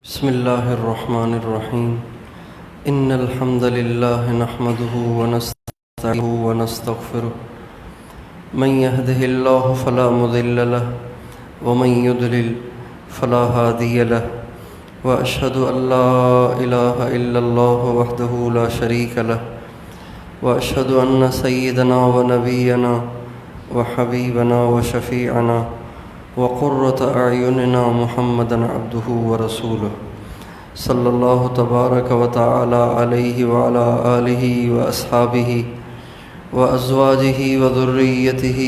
بسم الله الرحمن الرحيم إن الحمد لله نحمده ونستعينه ونستغفره من يهده الله فلا مضل له ومن يضلل فلا هادي له وأشهد أن لا إله إلا الله وحده لا شريك له وأشهد أن سيدنا ونبينا وحبيبنا وشفيعنا وقرة أعيننا محمدًا عبده ورسوله صلى الله تبارك وتعالى عليه وعلى آله وأصحابه وأزواجه وذريته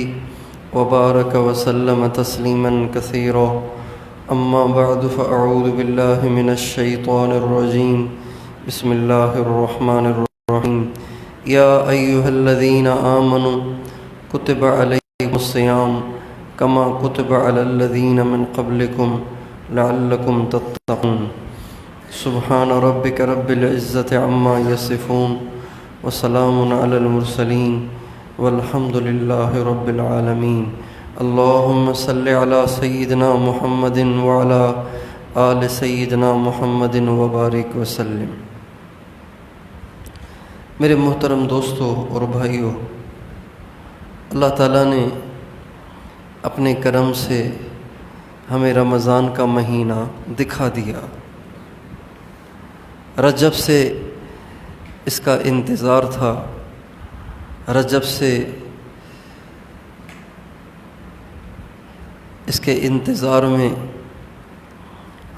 وبارك وسلم تسليمًا كثيرا أما بعد فأعوذ بالله من الشيطان الرجيم بسم الله الرحمن الرحيم يا أيها الذين آمنوا كتب عليكم الصيام كما كتب على الذين من قبلكم لعلكم تتقون سبحان ربك رب العزة عما يصفون وسلام على المرسلين والحمد لله رب العالمين اللهم صل على سيدنا محمد وعلى آل سيدنا محمد وبارك وسلم۔ میرے محترم دوستو اور بھائیو، اللہ تعالیٰ نے اپنے کرم سے ہمیں رمضان کا مہینہ دکھا دیا۔ رجب سے اس کا انتظار تھا، رجب سے اس کے انتظار میں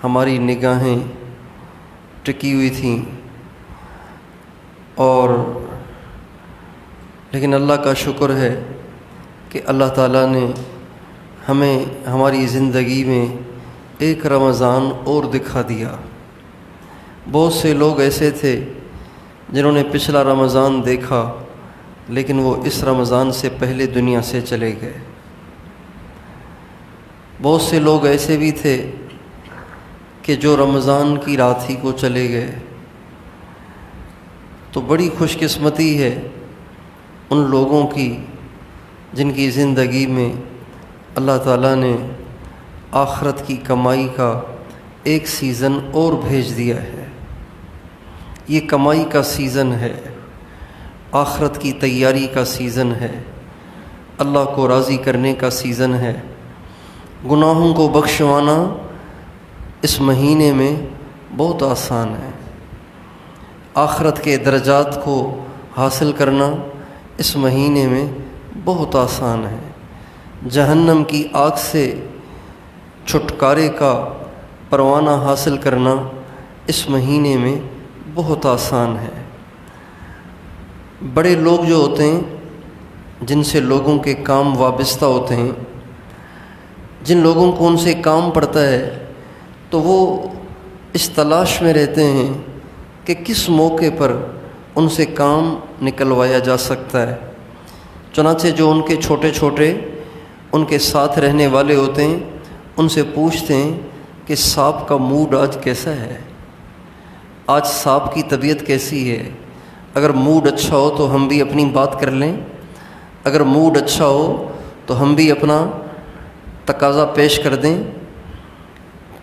ہماری نگاہیں ٹکی ہوئی تھیں، اور لیکن اللہ کا شکر ہے کہ اللہ تعالیٰ نے ہمیں ہماری زندگی میں ایک رمضان اور دکھا دیا۔ بہت سے لوگ ایسے تھے جنہوں نے پچھلا رمضان دیکھا لیکن وہ اس رمضان سے پہلے دنیا سے چلے گئے۔ بہت سے لوگ ایسے بھی تھے کہ جو رمضان کی رات ہی کو چلے گئے۔ تو بڑی خوش قسمتی ہے ان لوگوں کی جن کی زندگی میں اللہ تعالیٰ نے آخرت کی کمائی کا ایک سیزن اور بھیج دیا ہے۔ یہ کمائی کا سیزن ہے، آخرت کی تیاری کا سیزن ہے، اللہ کو راضی کرنے کا سیزن ہے۔ گناہوں کو بخشوانا اس مہینے میں بہت آسان ہے، آخرت کے درجات کو حاصل کرنا اس مہینے میں بہت آسان ہے، جہنم کی آگ سے چھٹکارے کا پروانہ حاصل کرنا اس مہینے میں بہت آسان ہے۔ بڑے لوگ جو ہوتے ہیں، جن سے لوگوں کے کام وابستہ ہوتے ہیں، جن لوگوں کو ان سے کام پڑتا ہے، تو وہ اس تلاش میں رہتے ہیں کہ کس موقع پر ان سے کام نکلوایا جا سکتا ہے۔ چنانچہ جو ان کے چھوٹے چھوٹے ان کے ساتھ رہنے والے ہوتے ہیں، ان سے پوچھتے ہیں کہ صاحب کا موڈ آج کیسا ہے، آج صاحب کی طبیعت کیسی ہے، اگر موڈ اچھا ہو تو ہم بھی اپنی بات کر لیں، اگر موڈ اچھا ہو تو ہم بھی اپنا تقاضا پیش کر دیں۔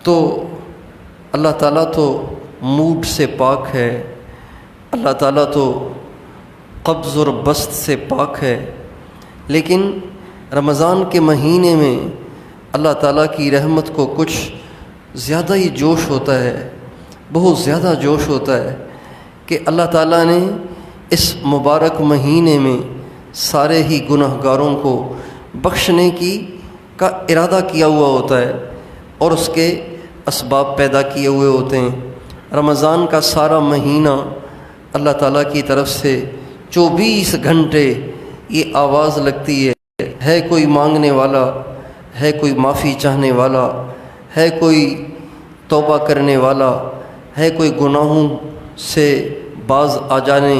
تو اللہ تعالیٰ تو موڈ سے پاک ہے، اللہ تعالیٰ تو قبض اور بسط سے پاک ہے، لیکن رمضان کے مہینے میں اللہ تعالیٰ کی رحمت کو کچھ زیادہ ہی جوش ہوتا ہے، بہت زیادہ جوش ہوتا ہے کہ اللہ تعالیٰ نے اس مبارک مہینے میں سارے ہی گناہ گاروں کو بخشنے کا ارادہ کیا ہوا ہوتا ہے اور اس کے اسباب پیدا کیے ہوئے ہوتے ہیں۔ رمضان کا سارا مہینہ اللہ تعالیٰ کی طرف سے 24 گھنٹے یہ آواز لگتی ہے کوئی مانگنے والا، ہے کوئی معافی چاہنے والا، ہے کوئی توبہ کرنے والا، ہے کوئی گناہوں سے باز آ جانے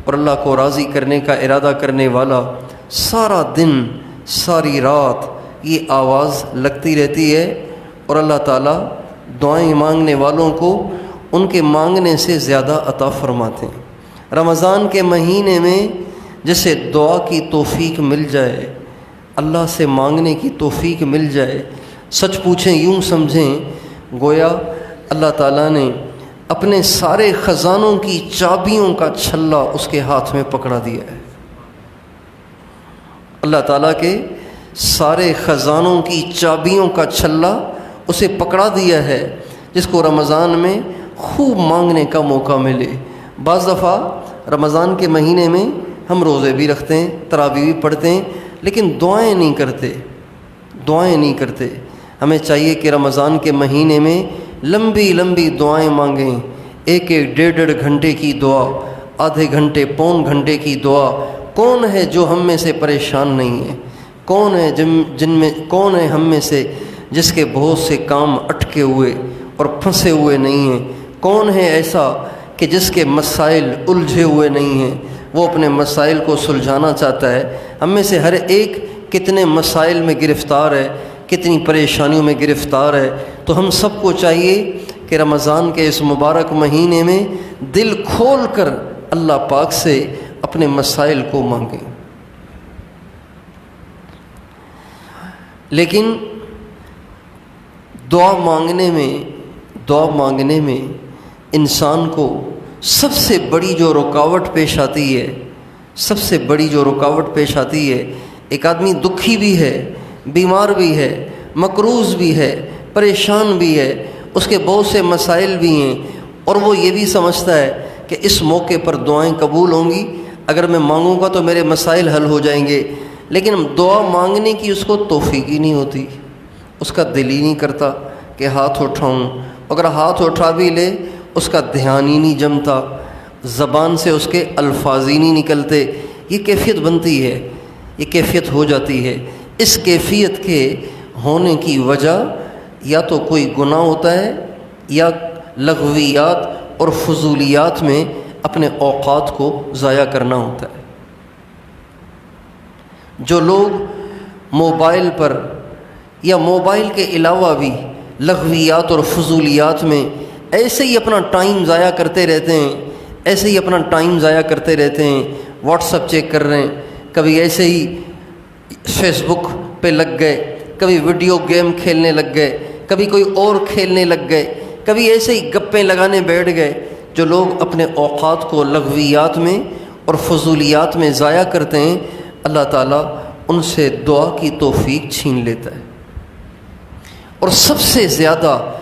اور اللہ کو راضی کرنے کا ارادہ کرنے والا۔ سارا دن ساری رات یہ آواز لگتی رہتی ہے اور اللہ تعالیٰ دعائیں مانگنے والوں کو ان کے مانگنے سے زیادہ عطا فرماتے ہیں۔ رمضان کے مہینے میں جسے دعا کی توفیق مل جائے، اللہ سے مانگنے کی توفیق مل جائے، سچ پوچھیں یوں سمجھیں گویا اللہ تعالیٰ نے اپنے سارے خزانوں کی چابیوں کا چھلا اس کے ہاتھ میں پکڑا دیا ہے۔ اللہ تعالیٰ کے سارے خزانوں کی چابیوں کا چھلا اسے پکڑا دیا ہے، جس کو رمضان میں خوب مانگنے کا موقع ملے۔ بعض دفعہ رمضان کے مہینے میں ہم روزے بھی رکھتے ہیں، تراویح بھی پڑھتے ہیں، لیکن دعائیں نہیں کرتے۔ ہمیں چاہیے کہ رمضان کے مہینے میں لمبی لمبی دعائیں مانگیں، ایک ڈیڑھ گھنٹے کی دعا، آدھے گھنٹے، پون گھنٹے کی دعا۔ کون ہے جو ہم میں سے پریشان نہیں ہے؟ کون ہے ہم میں سے جس کے بہت سے کام اٹکے ہوئے اور پھنسے ہوئے نہیں ہیں؟ کون ہے ایسا کہ جس کے مسائل الجھے ہوئے نہیں ہیں، وہ اپنے مسائل کو سلجھانا چاہتا ہے؟ ہم میں سے ہر ایک کتنے مسائل میں گرفتار ہے، کتنی پریشانیوں میں گرفتار ہے۔ تو ہم سب کو چاہیے کہ رمضان کے اس مبارک مہینے میں دل کھول کر اللہ پاک سے اپنے مسائل کو مانگیں۔ لیکن دعا مانگنے میں انسان کو سب سے بڑی جو رکاوٹ پیش آتی ہے، ایک آدمی دکھی بھی ہے، بیمار بھی ہے، مقروض بھی ہے، پریشان بھی ہے، اس کے بہت سے مسائل بھی ہیں، اور وہ یہ بھی سمجھتا ہے کہ اس موقع پر دعائیں قبول ہوں گی، اگر میں مانگوں گا تو میرے مسائل حل ہو جائیں گے۔ لیکن دعا مانگنے کی اس کو توفیق ہی نہیں ہوتی، اس کا دل ہی نہیں کرتا کہ ہاتھ اٹھاؤں، اگر ہاتھ اٹھا بھی لے اس کا دھیان ہی نہیں جمتا، زبان سے اس کے الفاظ ہی نہیں نکلتے۔ یہ کیفیت بنتی ہے، یہ کیفیت ہو جاتی ہے۔ اس کیفیت کے ہونے کی وجہ یا تو کوئی گناہ ہوتا ہے یا لغویات اور فضولیات میں اپنے اوقات کو ضائع کرنا ہوتا ہے۔ جو لوگ موبائل پر یا موبائل کے علاوہ بھی لغویات اور فضولیات میں ایسے ہی اپنا ٹائم ضائع کرتے رہتے ہیں، واٹس ایپ چیک کر رہے ہیں، کبھی ایسے ہی فیس بک پہ لگ گئے، کبھی ویڈیو گیم کھیلنے لگ گئے، کبھی کوئی اور کھیلنے لگ گئے، کبھی ایسے ہی گپیں لگانے بیٹھ گئے۔ جو لوگ اپنے اوقات کو لغویات میں اور فضولیات میں ضائع کرتے ہیں، اللہ تعالیٰ ان سے دعا کی توفیق چھین لیتا ہے۔ اور سب سے زیادہ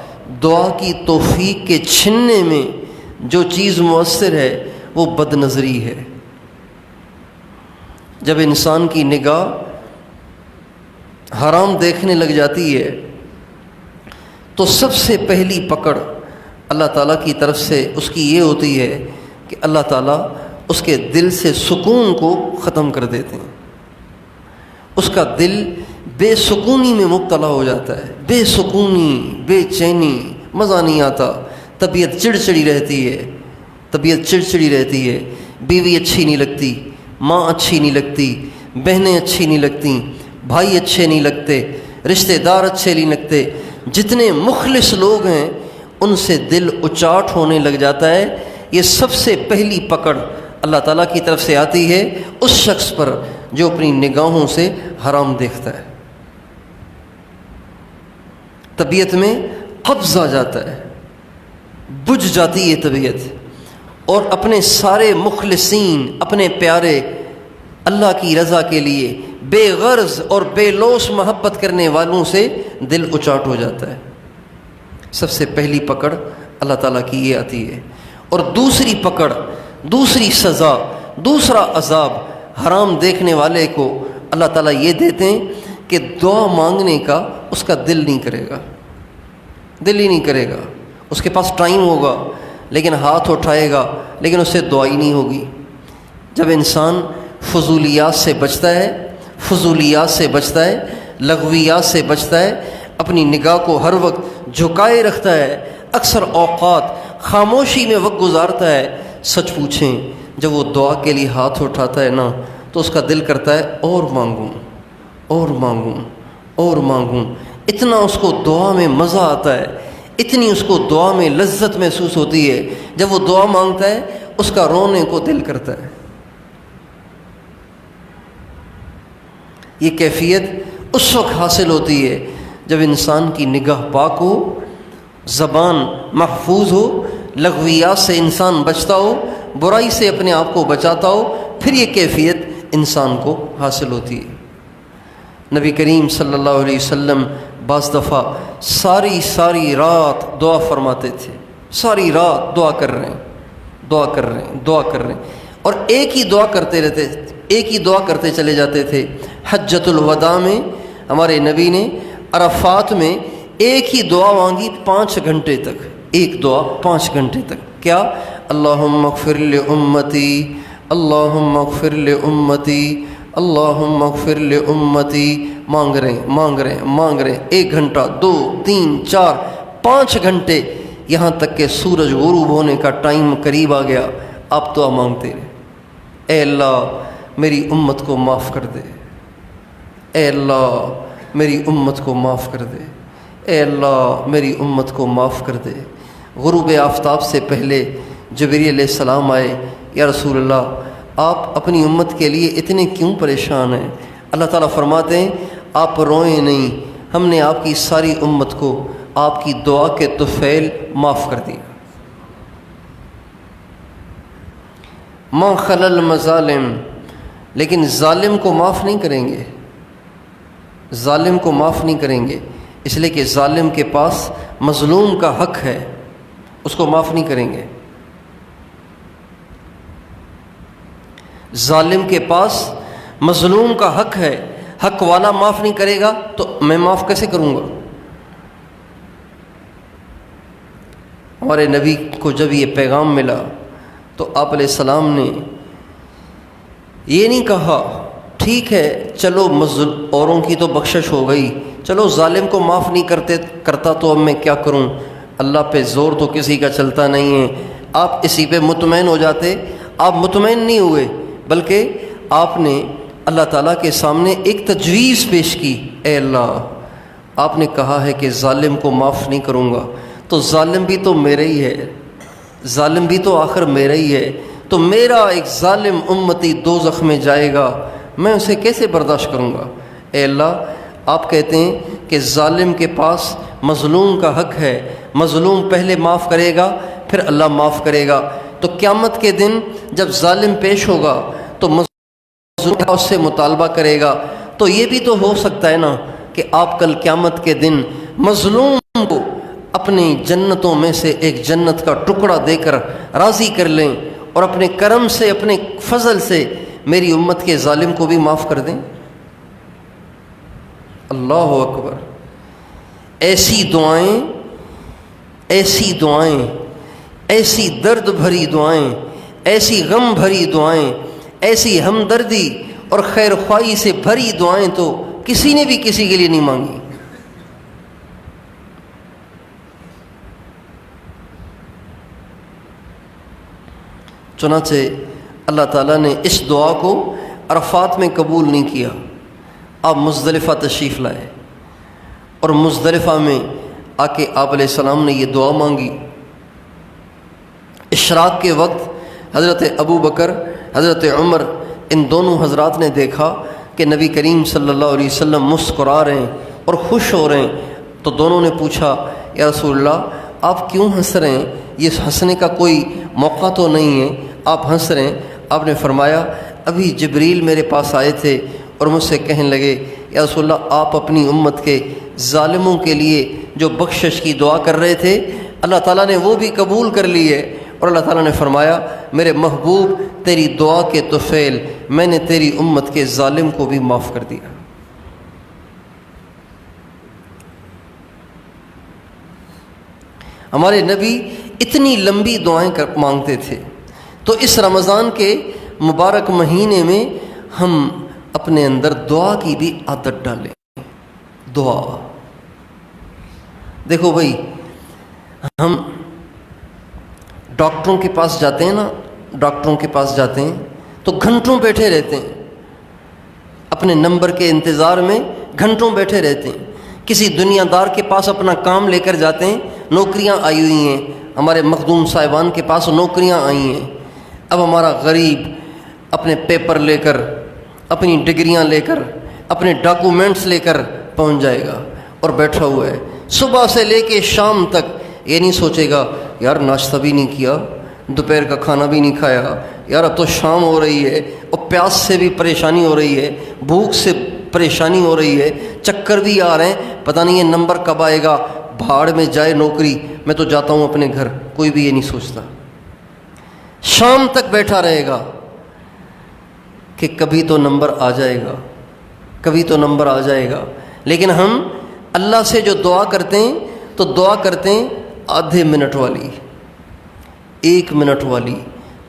دعا کی توفیق کے چھننے میں جو چیز مؤثر ہے وہ بد نظری ہے۔ جب انسان کی نگاہ حرام دیکھنے لگ جاتی ہے تو سب سے پہلی پکڑ اللہ تعالیٰ کی طرف سے اس کی یہ ہوتی ہے کہ اللہ تعالیٰ اس کے دل سے سکون کو ختم کر دیتے ہیں۔ اس کا دل بے سکونی میں مبتلا ہو جاتا ہے، بے سکونی، بے چینی، مزہ نہیں آتا، طبیعت چڑچڑی رہتی ہے، بیوی اچھی نہیں لگتی، ماں اچھی نہیں لگتی، بہنیں اچھی نہیں لگتی، بھائی اچھے نہیں لگتے، رشتہ دار اچھے نہیں لگتے۔ جتنے مخلص لوگ ہیں ان سے دل اچاٹ ہونے لگ جاتا ہے۔ یہ سب سے پہلی پکڑ اللہ تعالیٰ کی طرف سے آتی ہے اس شخص پر جو اپنی نگاہوں سے حرام دیکھتا ہے۔ طبیعت میں قبض آ جاتا ہے، بجھ جاتی ہے طبیعت، اور اپنے سارے مخلصین، اپنے پیارے اللہ کی رضا کے لیے بے غرض اور بے لوث محبت کرنے والوں سے دل اچاٹ ہو جاتا ہے۔ سب سے پہلی پکڑ اللہ تعالیٰ کی یہ آتی ہے۔ اور دوسری پکڑ، دوسری سزا، دوسرا عذاب حرام دیکھنے والے کو اللہ تعالیٰ یہ دیتے ہیں کہ دعا مانگنے کا اس کا دل ہی نہیں کرے گا۔ اس کے پاس ٹائم ہوگا لیکن ہاتھ اٹھائے گا لیکن اس سے دعا ہی نہیں ہوگی۔ جب انسان فضولیات سے بچتا ہے، لغویات سے بچتا ہے، اپنی نگاہ کو ہر وقت جھکائے رکھتا ہے، اکثر اوقات خاموشی میں وقت گزارتا ہے، سچ پوچھیں جب وہ دعا کے لیے ہاتھ اٹھاتا ہے نا تو اس کا دل کرتا ہے اور مانگوں۔ اتنا اس کو دعا میں مزہ آتا ہے، اتنی اس کو دعا میں لذت محسوس ہوتی ہے۔ جب وہ دعا مانگتا ہے اس کا رونے کو دل کرتا ہے۔ یہ کیفیت اس وقت حاصل ہوتی ہے جب انسان کی نگاہ پاک ہو، زبان محفوظ ہو، لغویات سے انسان بچتا ہو، برائی سے اپنے آپ کو بچاتا ہو، پھر یہ کیفیت انسان کو حاصل ہوتی ہے۔ نبی کریم صلی اللہ علیہ وسلم بعض دفعہ ساری رات دعا فرماتے تھے، ساری رات دعا کر رہے ہیں اور ایک ہی دعا کرتے رہتے، ایک ہی دعا کرتے چلے جاتے تھے۔ حجۃ الوداع میں ہمارے نبی نے عرفات میں ایک ہی دعا مانگی 5 گھنٹے تک، ایک دعا 5 گھنٹے تک۔ کیا؟ اللہم اغفر لامتی، اللہم اغفر لامتی، اللہم اغفر لامتی، مانگ رہے ہیں 1 گھنٹہ، 2، 3، 4، 5 گھنٹے، یہاں تک کہ سورج غروب ہونے کا ٹائم قریب آ گیا، آپ دعا مانگتے رہے، اے اللہ میری امت کو معاف کر دے، اے اللہ میری امت کو معاف کر دے، اے اللہ میری امت کو معاف کر دے۔ غروب آفتاب سے پہلے جبریل علیہ السلام آئے، یا رسول اللہ آپ اپنی امت کے لیے اتنے کیوں پریشان ہیں؟ اللہ تعالیٰ فرماتے ہیں آپ روئیں نہیں، ہم نے آپ کی ساری امت کو آپ کی دعا کے طفیل معاف کر دیا۔ ما خلل مظالم، لیکن ظالم کو معاف نہیں کریں گے، ظالم کو معاف نہیں کریں گے، اس لیے کہ ظالم کے پاس مظلوم کا حق ہے، اس کو معاف نہیں کریں گے۔ ظالم کے پاس مظلوم کا حق ہے، حق والا معاف نہیں کرے گا تو میں معاف کیسے کروں گا؟ ہمارے نبی کو جب یہ پیغام ملا تو آپ علیہ السلام نے یہ نہیں کہا ٹھیک ہے چلو اوروں کی تو بخشش ہو گئی، چلو ظالم کو معاف نہیں کرتا تو اب میں کیا کروں، اللہ پہ زور تو کسی کا چلتا نہیں ہے، آپ اسی پہ مطمئن ہو جاتے۔ آپ مطمئن نہیں ہوئے، بلکہ آپ نے اللہ تعالیٰ کے سامنے ایک تجویز پیش کی، اے اللہ آپ نے کہا ہے کہ ظالم کو معاف نہیں کروں گا، تو ظالم بھی تو میرا ہی ہے، ظالم بھی تو آخر میرا ہی ہے، تو میرا ایک ظالم امتی دوزخ میں جائے گا، میں اسے کیسے برداشت کروں گا؟ اے اللہ آپ کہتے ہیں کہ ظالم کے پاس مظلوم کا حق ہے، مظلوم پہلے معاف کرے گا پھر اللہ معاف کرے گا، تو قیامت کے دن جب ظالم پیش ہوگا تو مظلوم اس سے مطالبہ کرے گا، تو یہ بھی تو ہو سکتا ہے نا کہ آپ کل قیامت کے دن مظلوم کو اپنی جنتوں میں سے ایک جنت کا ٹکڑا دے کر راضی کر لیں اور اپنے کرم سے اپنے فضل سے میری امت کے ظالم کو بھی معاف کر دیں۔ اللہ اکبر! ایسی دعائیں، ایسی دعائیں، ایسی درد بھری دعائیں، ایسی غم بھری دعائیں، ایسی ہمدردی اور خیر خواہی سے بھری دعائیں تو کسی نے بھی کسی کے لیے نہیں مانگی۔ چنانچہ اللہ تعالیٰ نے اس دعا کو عرفات میں قبول نہیں کیا، آپ مزدلفہ تشریف لائے اور مزدلفہ میں آ کے آپ علیہ السلام نے یہ دعا مانگی۔ اشراق کے وقت حضرت ابو بکر، حضرت عمر، ان دونوں حضرات نے دیکھا کہ نبی کریم صلی اللہ علیہ وسلم مسکرا رہے ہیں اور خوش ہو رہے ہیں، تو دونوں نے پوچھا یا رسول اللہ آپ کیوں ہنس رہے ہیں؟ یہ ہنسنے کا کوئی موقع تو نہیں ہے، آپ ہنس رہے ہیں۔ آپ نے فرمایا ابھی جبریل میرے پاس آئے تھے اور مجھ سے کہنے لگے یا رسول اللہ آپ اپنی امت کے ظالموں کے لیے جو بخشش کی دعا کر رہے تھے اللہ تعالیٰ نے وہ بھی قبول کر لی ہے، اور اللہ تعالیٰ نے فرمایا میرے محبوب تیری دعا کے طفیل میں نے تیری امت کے ظالم کو بھی معاف کر دیا۔ ہمارے نبی اتنی لمبی دعائیں مانگتے تھے، تو اس رمضان کے مبارک مہینے میں ہم اپنے اندر دعا کی بھی عادت ڈالیں۔ دعا، دیکھو بھائی ہم ڈاکٹروں کے پاس جاتے ہیں نا، ڈاکٹروں کے پاس جاتے ہیں تو گھنٹوں بیٹھے رہتے ہیں، اپنے نمبر کے انتظار میں گھنٹوں بیٹھے رہتے ہیں۔ کسی دنیا دار کے پاس اپنا کام لے کر جاتے ہیں، نوکریاں آئی ہوئی ہیں، ہمارے مخدوم صاحبان کے پاس نوکریاں آئی ہیں، اب ہمارا غریب اپنے پیپر لے کر، اپنی ڈگریاں لے کر، اپنے ڈاکومنٹس لے کر پہنچ جائے گا اور بیٹھا ہوا ہے، صبح سے لے کے شام تک یہ نہیں سوچے گا یار ناشتہ بھی نہیں کیا، دوپہر کا کھانا بھی نہیں کھایا، یار اب تو شام ہو رہی ہے اور پیاس سے بھی پریشانی ہو رہی ہے، بھوک سے پریشانی ہو رہی ہے، چکر بھی آ رہے ہیں، پتہ نہیں یہ نمبر کب آئے گا، بھاڑ میں جائے نوکری، میں تو جاتا ہوں اپنے گھر۔ کوئی بھی یہ نہیں سوچتا، شام تک بیٹھا رہے گا کہ کبھی تو نمبر آ جائے گا، کبھی تو نمبر آ جائے گا۔ لیکن ہم اللہ سے جو دعا کرتے ہیں تو دعا کرتے ہیں آدھے منٹ والی، 1 منٹ والی۔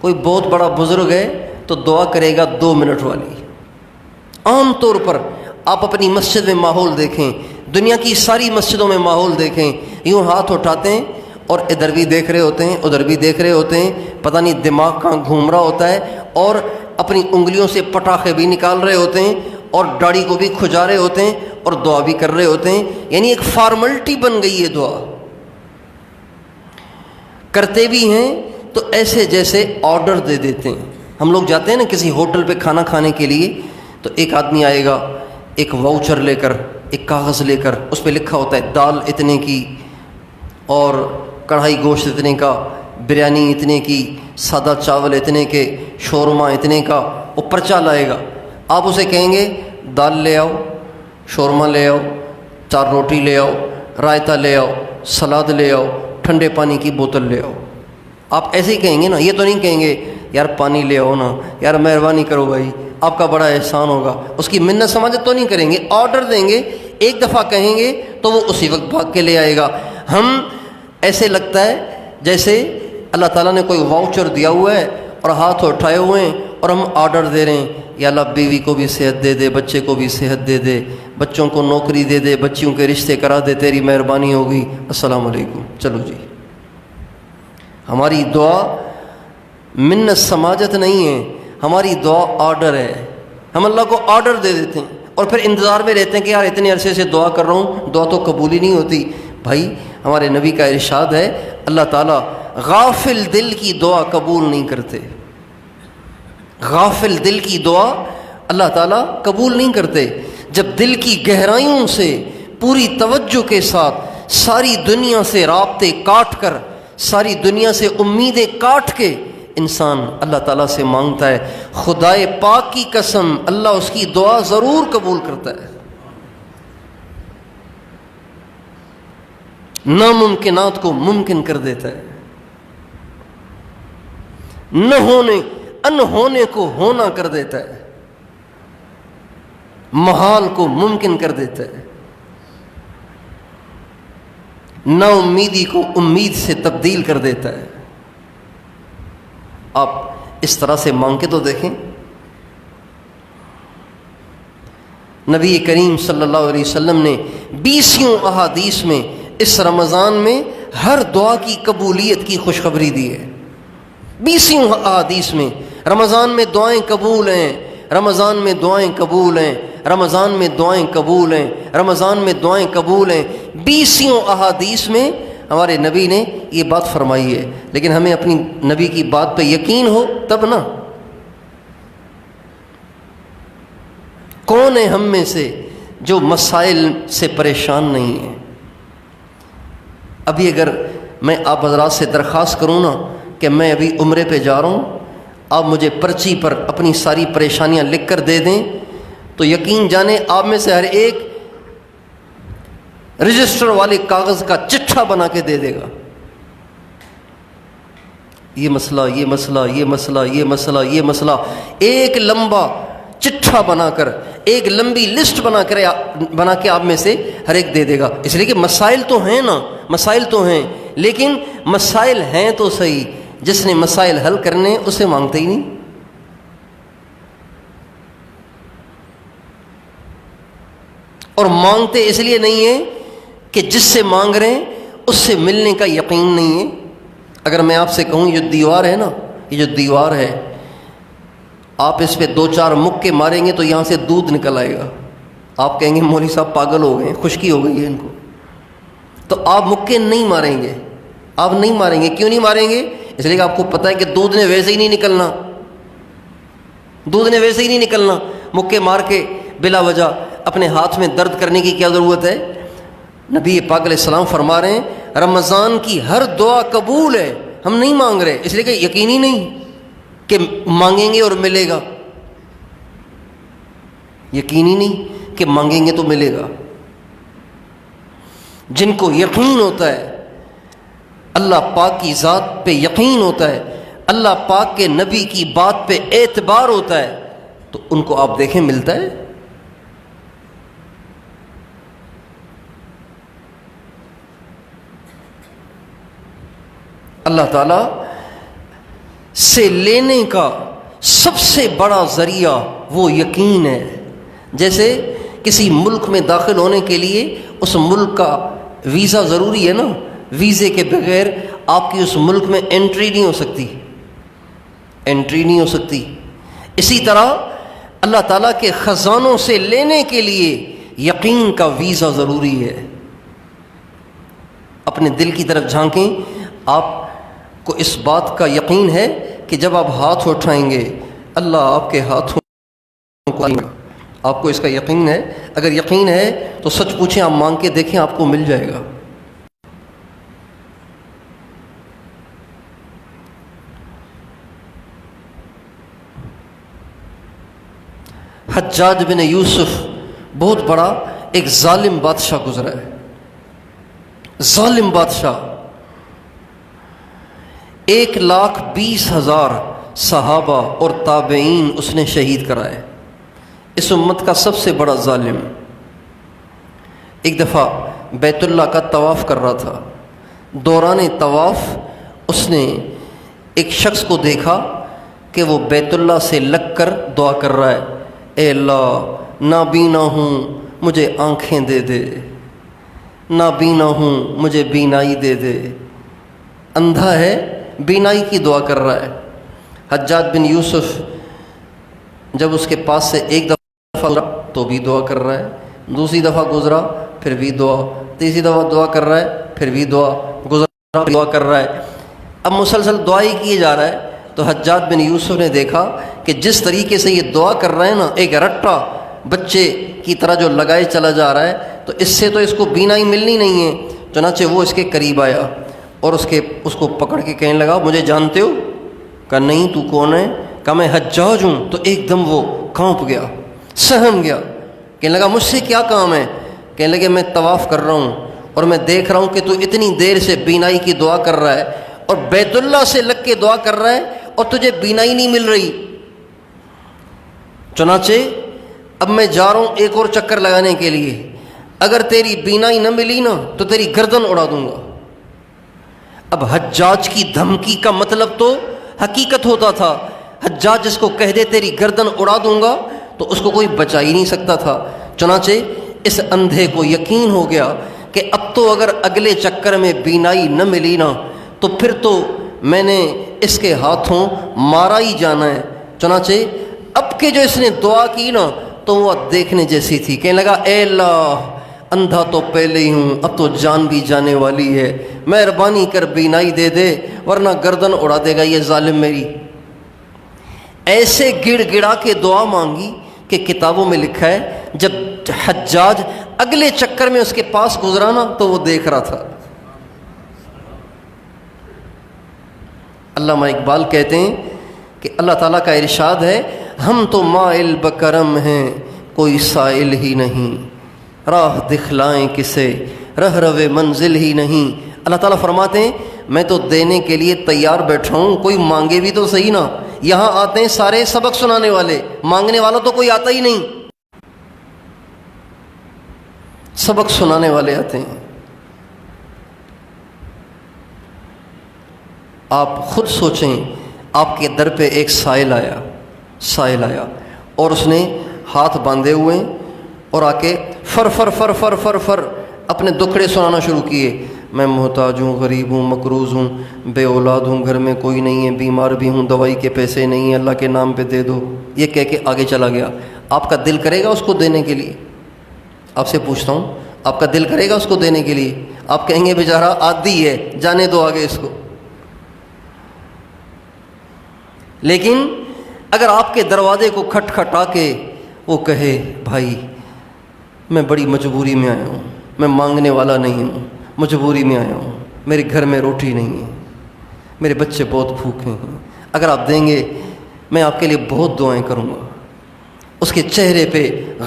کوئی بہت بڑا بزرگ ہے تو دعا کرے گا 2 منٹ والی۔ عام طور پر آپ اپنی مسجد میں ماحول دیکھیں، دنیا کی ساری مسجدوں میں ماحول دیکھیں، یوں ہاتھ اٹھاتے ہیں اور ادھر بھی دیکھ رہے ہوتے ہیں، ادھر بھی دیکھ رہے ہوتے ہیں، پتہ نہیں دماغ کہاں گھوم رہا ہوتا ہے، اور اپنی انگلیوں سے پٹاخے بھی نکال رہے ہوتے ہیں اور داڑھی کو بھی کھجا رہے ہوتے ہیں اور دعا بھی کر رہے ہوتے ہیں۔ یعنی ایک فارملٹی بن گئی ہے دعا۔ کرتے بھی ہیں تو ایسے جیسے آرڈر دے دیتے ہیں۔ ہم لوگ جاتے ہیں نا کسی ہوٹل پہ کھانا کھانے کے لیے، تو ایک آدمی آئے گا ایک واؤچر لے کر، ایک کاغذ لے کر، اس پہ لکھا ہوتا ہے دال اتنے کی اور کڑھائی گوشت اتنے کا، بریانی اتنے کی، سادہ چاول اتنے کے، شورما اتنے کا، وہ پرچہ لائے گا۔ آپ اسے کہیں گے دال لے آؤ، شورما لے آؤ، 4 روٹی لے آؤ، رائتا لے آؤ، سلاد لے آؤ، ٹھنڈے پانی کی بوتل لے آؤ۔ آپ ایسے ہی کہیں گے نا، یہ تو نہیں کہیں گے یار پانی لے آؤ نا، یار مہربانی کرو بھائی آپ کا بڑا احسان ہوگا۔ اس کی منت سماجت تو نہیں کریں گے، آرڈر دیں گے، ایک دفعہ کہیں گے تو وہ اسی وقت بھاگ کے لے آئے گا۔ ہم ایسے لگتا ہے جیسے اللہ تعالیٰ نے کوئی واؤچر دیا ہوا ہے اور ہاتھ اٹھائے ہوئے ہیں اور ہم آرڈر دے رہے ہیں، یا اللہ بیوی کو بھی صحت دے دے، بچے کو بھی صحت دے دے، بچوں کو نوکری دے دے، بچیوں کے رشتے کرا دے، تیری مہربانی ہوگی، السلام علیکم، چلو جی۔ ہماری دعا منت سماجت نہیں ہے، ہماری دعا آرڈر ہے۔ ہم اللہ کو آرڈر دے دیتے ہیں اور پھر انتظار میں رہتے ہیں کہ یار اتنے عرصے سے دعا کر رہا ہوں، دعا تو قبول ہی نہیں ہوتی۔ بھائی ہمارے نبی کا ارشاد ہے اللہ تعالیٰ غافل دل کی دعا قبول نہیں کرتے، غافل دل کی دعا اللہ تعالیٰ قبول نہیں کرتے۔ جب دل کی گہرائیوں سے پوری توجہ کے ساتھ ساری دنیا سے رابطے کاٹ کر، ساری دنیا سے امیدیں کاٹ کے انسان اللہ تعالیٰ سے مانگتا ہے، خدائے پاک کی قسم اللہ اس کی دعا ضرور قبول کرتا ہے۔ ناممکنات کو ممکن کر دیتا ہے، نہ ہونے انہونے کو ہونا کر دیتا ہے، محال کو ممکن کر دیتا ہے، نا امیدی کو امید سے تبدیل کر دیتا ہے۔ آپ اس طرح سے مانگ کے تو دیکھیں۔ نبی کریم صلی اللہ علیہ وسلم نے 20 احادیث میں اس رمضان میں ہر دعا کی قبولیت کی خوشخبری دی ہے۔ 20 احادیث میں رمضان میں دعائیں قبول ہیں، رمضان میں دعائیں قبول ہیں، رمضان میں دعائیں قبول ہیں، رمضان میں دعائیں قبول ہیں۔ 20 احادیث میں ہمارے نبی نے یہ بات فرمائی ہے، لیکن ہمیں اپنی نبی کی بات پہ یقین ہو تب نا۔ کون ہے ہم میں سے جو مسائل سے پریشان نہیں ہے؟ ابھی اگر میں آپ حضرات سے درخواست کروں نا کہ میں ابھی عمرے پہ جا رہا ہوں، آپ مجھے پرچی پر اپنی ساری پریشانیاں لکھ کر دے دیں تو یقین جانیں آپ میں سے ہر ایک رجسٹر والے کاغذ کا چٹھا بنا کے دے دے گا، یہ مسئلہ، یہ مسئلہ، یہ مسئلہ، یہ مسئلہ، یہ مسئلہ، ایک لمبا چٹھا بنا کر، ایک لمبی لسٹ بنا کے آپ میں سے ہر ایک دے دے گا۔ اس لیے کہ مسائل تو ہیں نا، مسائل تو ہیں، لیکن مسائل ہیں تو صحیح، جس نے مسائل حل کرنے اسے مانگتے ہی نہیں۔ اور مانگتے اس لیے نہیں ہے کہ جس سے مانگ رہے ہیں اس سے ملنے کا یقین نہیں ہے۔ اگر میں آپ سے کہوں یہ دیوار ہے نا، یہ جو دیوار ہے، آپ اس پہ 2-4 مکے ماریں گے تو یہاں سے دودھ نکل آئے گا، آپ کہیں گے مولوی صاحب پاگل ہو گئے، خشکی ہو گئی ہے ان کو، تو آپ مکے نہیں ماریں گے، آپ نہیں ماریں گے۔ کیوں نہیں ماریں گے؟ اس لیے کہ آپ کو پتہ ہے کہ دودھ نے ویسے ہی نہیں نکلنا، دودھ نے ویسے ہی نہیں نکلنا۔ مکے مار کے بلا وجہ اپنے ہاتھ میں درد کرنے کی کیا ضرورت ہے؟ نبی پاک علیہ السلام فرما رہے ہیں رمضان کی ہر دعا قبول ہے، ہم نہیں مانگ رہے اس لیے کہ یقینی نہیں کہ مانگیں گے اور ملے گا، یقینی نہیں کہ مانگیں گے تو ملے گا۔ جن کو یقین ہوتا ہے، اللہ پاک کی ذات پہ یقین ہوتا ہے، اللہ پاک کے نبی کی بات پہ اعتبار ہوتا ہے، تو ان کو آپ دیکھیں ملتا ہے۔ اللہ تعالیٰ سے لینے کا سب سے بڑا ذریعہ وہ یقین ہے۔ جیسے کسی ملک میں داخل ہونے کے لیے اس ملک کا ویزا ضروری ہے نا، ویزے کے بغیر آپ کی اس ملک میں انٹری نہیں ہو سکتی، انٹری نہیں ہو سکتی۔ اسی طرح اللہ تعالیٰ کے خزانوں سے لینے کے لیے یقین کا ویزا ضروری ہے۔ اپنے دل کی طرف جھانکیں، آپ کو اس بات کا یقین ہے کہ جب آپ ہاتھ اٹھائیں گے اللہ آپ کے ہاتھوں کو دے گا، آپ کو اس کا یقین ہے؟ اگر یقین ہے تو سچ پوچھیں، آپ مانگ کے دیکھیں، آپ کو مل جائے گا۔ حجاج بن یوسف بہت بڑا ایک ظالم بادشاہ گزرا ہے، ظالم بادشاہ۔ 1,20,000 صحابہ اور تابعین اس نے شہید کرائے، اس امت کا سب سے بڑا ظالم۔ ایک دفعہ بیت اللہ کا طواف کر رہا تھا، دوران طواف اس نے ایک شخص کو دیکھا کہ وہ بیت اللہ سے لگ کر دعا کر رہا ہے، اے اللہ نابینا ہوں مجھے آنکھیں دے دے، نابینا ہوں مجھے بینائی دے دے۔ اندھا ہے، بینائی کی دعا کر رہا ہے۔ حجاج بن یوسف جب اس کے پاس سے ایک دفعہ گزرا تو بھی دعا کر رہا ہے، دوسری دفعہ گزرا پھر بھی دعا، تیسری دفعہ دعا کر رہا ہے پھر بھی دعا، گزرا دعا کر رہا ہے۔ اب مسلسل دعا ہی کیے جا رہا ہے۔ تو حجاج بن یوسف نے دیکھا کہ جس طریقے سے یہ دعا کر رہے ہیں نا، ایک رٹا بچے کی طرح جو لگائے چلا جا رہا ہے، تو اس سے تو اس کو بینائی ملنی نہیں ہے۔ چنانچہ وہ اس کے قریب آیا اور اس کو پکڑ کے کہنے لگا مجھے جانتے ہو؟ کہا نہیں، تو کون ہے؟ کہا میں حجاج ہوں۔ تو ایک دم وہ کانپ گیا، سہم گیا، کہنے لگا مجھ سے کیا کام ہے؟ کہنے لگے میں طواف کر رہا ہوں اور میں دیکھ رہا ہوں کہ تو اتنی دیر سے بینائی کی دعا کر رہا ہے اور بیت اللہ سے لگ کے دعا کر رہا ہے اور تجھے بینائی نہیں مل رہی۔ چنانچہ اب میں جا رہا ہوں ایک اور چکر لگانے کے لیے، اگر تیری بینائی نہ ملی نا تو تیری گردن اڑا دوں گا۔ اب حجاج کی دھمکی کا مطلب تو حقیقت ہوتا تھا۔ حجاج جس کو کہہ دے تیری گردن اڑا دوں گا تو اس کو کوئی بچا ہی نہیں سکتا تھا۔ چنانچہ اس اندھے کو یقین ہو گیا کہ اب تو اگر اگلے چکر میں بینائی نہ ملی نا تو پھر تو میں نے اس کے ہاتھوں مارا ہی جانا ہے۔ چنانچہ اب کے جو اس نے دعا کی نا تو وہ دیکھنے جیسی تھی۔ کہنے لگا اے اللہ اندھا تو پہلے ہی ہوں، اب تو جان بھی جانے والی ہے، مہربانی کر بینائی دے دے ورنہ گردن اڑا دے گا یہ ظالم میری۔ ایسے گڑ گڑا کے دعا مانگی کہ کتابوں میں لکھا ہے جب حجاج اگلے چکر میں اس کے پاس گزرانا تو وہ دیکھ رہا تھا۔ علامہ اقبال کہتے ہیں کہ اللہ تعالیٰ کا ارشاد ہے ہم تو مائل بکرم ہیں کوئی سائل ہی نہیں، راہ دکھلائیں کسے رہ روے منزل ہی نہیں۔ اللہ تعالیٰ فرماتے ہیں میں تو دینے کے لیے تیار بیٹھا ہوں، کوئی مانگے بھی تو صحیح نا۔ یہاں آتے ہیں سارے سبق سنانے والے، مانگنے والا تو کوئی آتا ہی نہیں، سبق سنانے والے آتے ہیں۔ آپ خود سوچیں، آپ کے در پہ ایک سائل آیا اور اس نے ہاتھ باندھے ہوئے اور آ کے فر فر فر فر فر فر اپنے دکھڑے سنانا شروع کیے، میں محتاج ہوں، غریب ہوں، مقروض ہوں، بے اولاد ہوں، گھر میں کوئی نہیں ہے، بیمار بھی ہوں، دوائی کے پیسے نہیں ہیں، اللہ کے نام پہ دے دو، یہ کہہ کے آگے چلا گیا۔ آپ کا دل کرے گا اس کو دینے کے لیے؟ آپ سے پوچھتا ہوں، آپ کا دل کرے گا اس کو دینے کے لیے؟ آپ کہیں گے بیچارہ عادی ہے، جانے دو آگے اس کو۔ لیکن اگر آپ کے دروازے کو کھٹکھٹا کے وہ کہے بھائی میں بڑی مجبوری میں آیا ہوں، میں مانگنے والا نہیں ہوں، مجبوری میں آیا ہوں، میرے گھر میں روٹی نہیں ہے، میرے بچے بہت بھوکے ہیں، اگر آپ دیں گے میں آپ کے لیے بہت دعائیں کروں گا۔ اس کے چہرے پہ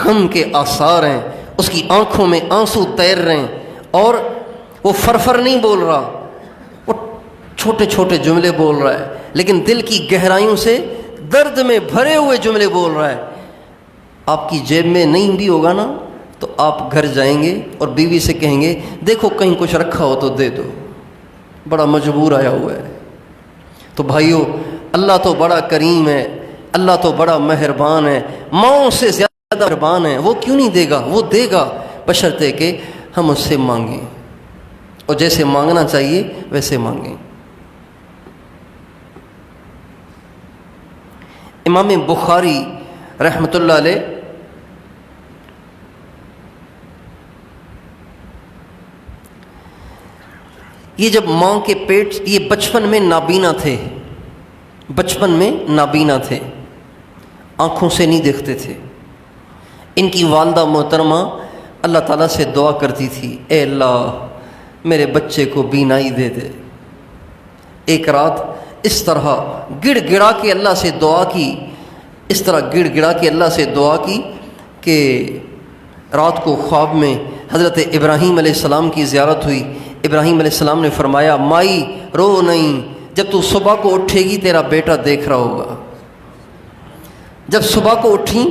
غم کے آثار ہیں، اس کی آنکھوں میں آنسو تیر رہے ہیں، اور وہ فرفر نہیں بول رہا، وہ چھوٹے چھوٹے جملے بول رہا ہے، لیکن دل کی گہرائیوں سے درد میں بھرے ہوئے جملے بول رہا ہے۔ آپ کی جیب میں نہیں بھی ہوگا نا تو آپ گھر جائیں گے اور بیوی سے کہیں گے دیکھو کہیں کچھ رکھا ہو تو دے دو، بڑا مجبور آیا ہوا ہے۔ تو بھائیو، اللہ تو بڑا کریم ہے، اللہ تو بڑا مہربان ہے، ماؤں سے زیادہ مہربان ہے، وہ کیوں نہیں دے گا؟ وہ دے گا، بشرطے کہ ہم اس سے مانگیں، اور جیسے مانگنا چاہیے ویسے مانگیں۔ امام بخاری رحمۃ اللہ علیہ یہ جب ماں کے پیٹ، یہ بچپن میں نابینا تھے، بچپن میں نابینا تھے، آنکھوں سے نہیں دیکھتے تھے۔ ان کی والدہ محترمہ اللہ تعالیٰ سے دعا کرتی تھی، اے اللہ میرے بچے کو بینائی دے دے۔ ایک رات اس طرح گڑ گڑا کے اللہ سے دعا کی، اس طرح گڑ گڑا کے اللہ سے دعا کی کہ رات کو خواب میں حضرت ابراہیم علیہ السلام کی زیارت ہوئی۔ ابراہیم علیہ السلام نے فرمایا، مائی رو نہیں، جب تو صبح کو اٹھے گی تیرا بیٹا دیکھ رہا ہوگا۔ جب صبح کو اٹھیں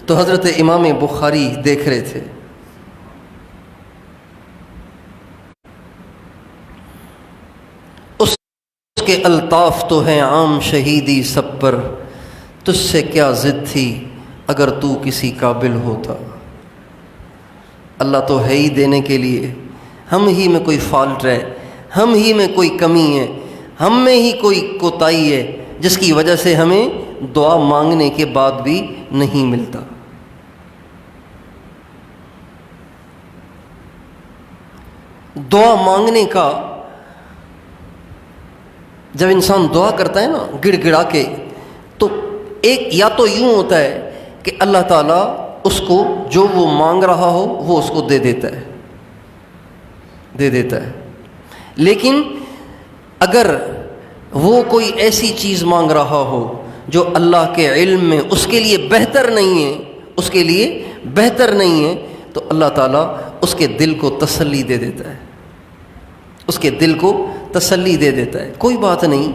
تو حضرت امام بخاری دیکھ رہے تھے۔ اس کے الطاف تو ہیں عام شہیدی سب پر، تجھ سے کیا ضد تھی اگر تو کسی قابل ہوتا۔ اللہ تو ہے ہی دینے کے لیے، ہم ہی میں کوئی فالٹ ہے، ہم ہی میں کوئی کمی ہے، ہم میں ہی کوئی کوتاہی ہے، جس کی وجہ سے ہمیں دعا مانگنے کے بعد بھی نہیں ملتا۔ دعا مانگنے کا، جب انسان دعا کرتا ہے نا گڑ گڑا کے، تو ایک یا تو یوں ہوتا ہے کہ اللہ تعالیٰ اس کو جو وہ مانگ رہا ہو وہ اس کو دے دیتا ہے، لیکن اگر وہ کوئی ایسی چیز مانگ رہا ہو جو اللہ کے علم میں اس کے لیے بہتر نہیں ہے، اس کے لیے بہتر نہیں ہے، تو اللہ تعالیٰ اس کے دل کو تسلی دے دیتا ہے، اس کے دل کو تسلی دے دیتا ہے۔ کوئی بات نہیں،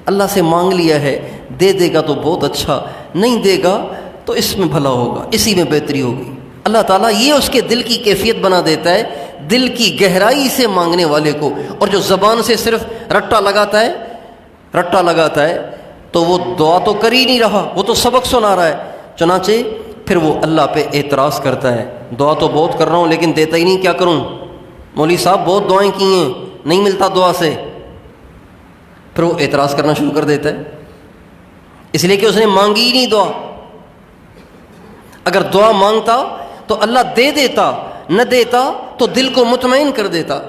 اللہ سے مانگ لیا ہے، دے دے گا تو بہت اچھا، نہیں دے گا تو اس میں بھلا ہوگا، اسی میں بہتری ہوگی۔ اللہ تعالیٰ یہ اس کے دل کی کیفیت بنا دیتا ہے، دل کی گہرائی سے مانگنے والے کو۔ اور جو زبان سے صرف رٹا لگاتا ہے تو وہ دعا تو کر ہی نہیں رہا، وہ تو سبق سنا رہا ہے، چنانچہ پھر وہ اللہ پہ اعتراض کرتا ہے، دعا تو بہت کر رہا ہوں لیکن دیتا ہی نہیں، کیا کروں؟ مولوی صاحب بہت دعائیں کی ہیں، نہیں ملتا دعا سے۔ پھر وہ اعتراض کرنا شروع کر دیتا ہے، اس لیے کہ اس نے مانگی ہی نہیں دعا۔ اگر دعا مانگتا تو اللہ دے دیتا، نہ دیتا تو دل کو مطمئن کر دیتا۔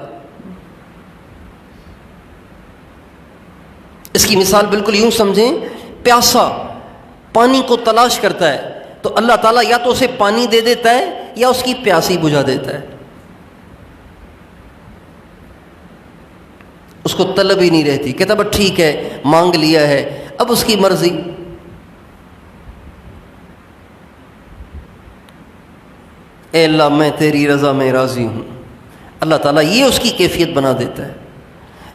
اس کی مثال بالکل یوں سمجھیں، پیاسا پانی کو تلاش کرتا ہے تو اللہ تعالیٰ یا تو اسے پانی دے دیتا ہے یا اس کی پیاسی بجھا دیتا ہے، اس کو طلب ہی نہیں رہتی، کہتا بس ٹھیک ہے مانگ لیا ہے اب اس کی مرضی۔ اے اللہ میں تیری رضا میں راضی ہوں، اللہ تعالیٰ یہ اس کی کیفیت بنا دیتا ہے۔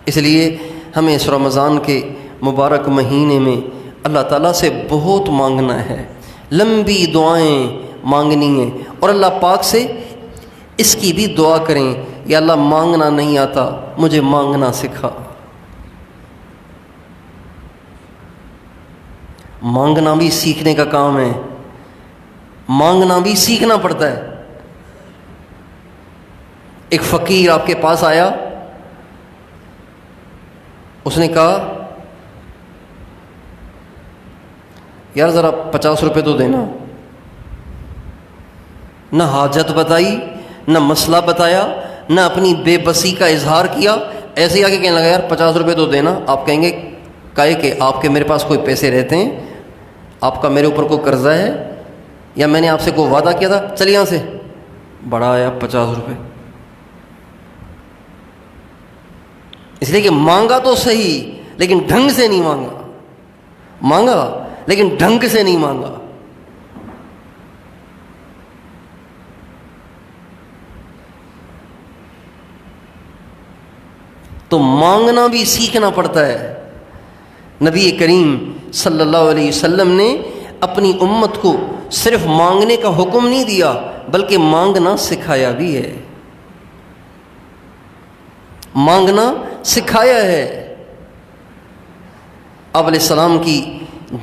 اس لیے ہمیں اس رمضان کے مبارک مہینے میں اللہ تعالیٰ سے بہت مانگنا ہے، لمبی دعائیں مانگنی ہیں، اور اللہ پاک سے اس کی بھی دعا کریں، یا اللہ مانگنا نہیں آتا مجھے مانگنا سکھا۔ مانگنا بھی سیکھنے کا کام ہے، مانگنا بھی سیکھنا پڑتا ہے۔ ایک فقیر آپ کے پاس آیا، اس نے کہا یار ذرا 50 روپے تو دینا۔ نہ حاجت بتائی، نہ مسئلہ بتایا، نہ اپنی بے بسی کا اظہار کیا، ایسے ہی آگے کہنے لگا یار 50 روپے تو دینا۔ آپ کہیں گے کہے کہ آپ کے میرے پاس کوئی پیسے رہتے ہیں، آپ کا میرے اوپر کوئی قرضہ ہے، یا میں نے آپ سے کوئی وعدہ کیا تھا، چل یہاں سے۔ بڑا آیا 50 روپے، اس لیے کہ مانگا تو صحیح لیکن ڈھنگ سے نہیں مانگا، مانگا لیکن ڈھنگ سے نہیں مانگا۔ تو مانگنا بھی سیکھنا پڑتا ہے۔ نبی کریم صلی اللہ علیہ وسلم نے اپنی امت کو صرف مانگنے کا حکم نہیں دیا بلکہ مانگنا سکھایا بھی ہے، مانگنا سکھایا ہے۔ آپ علیہ السلام کی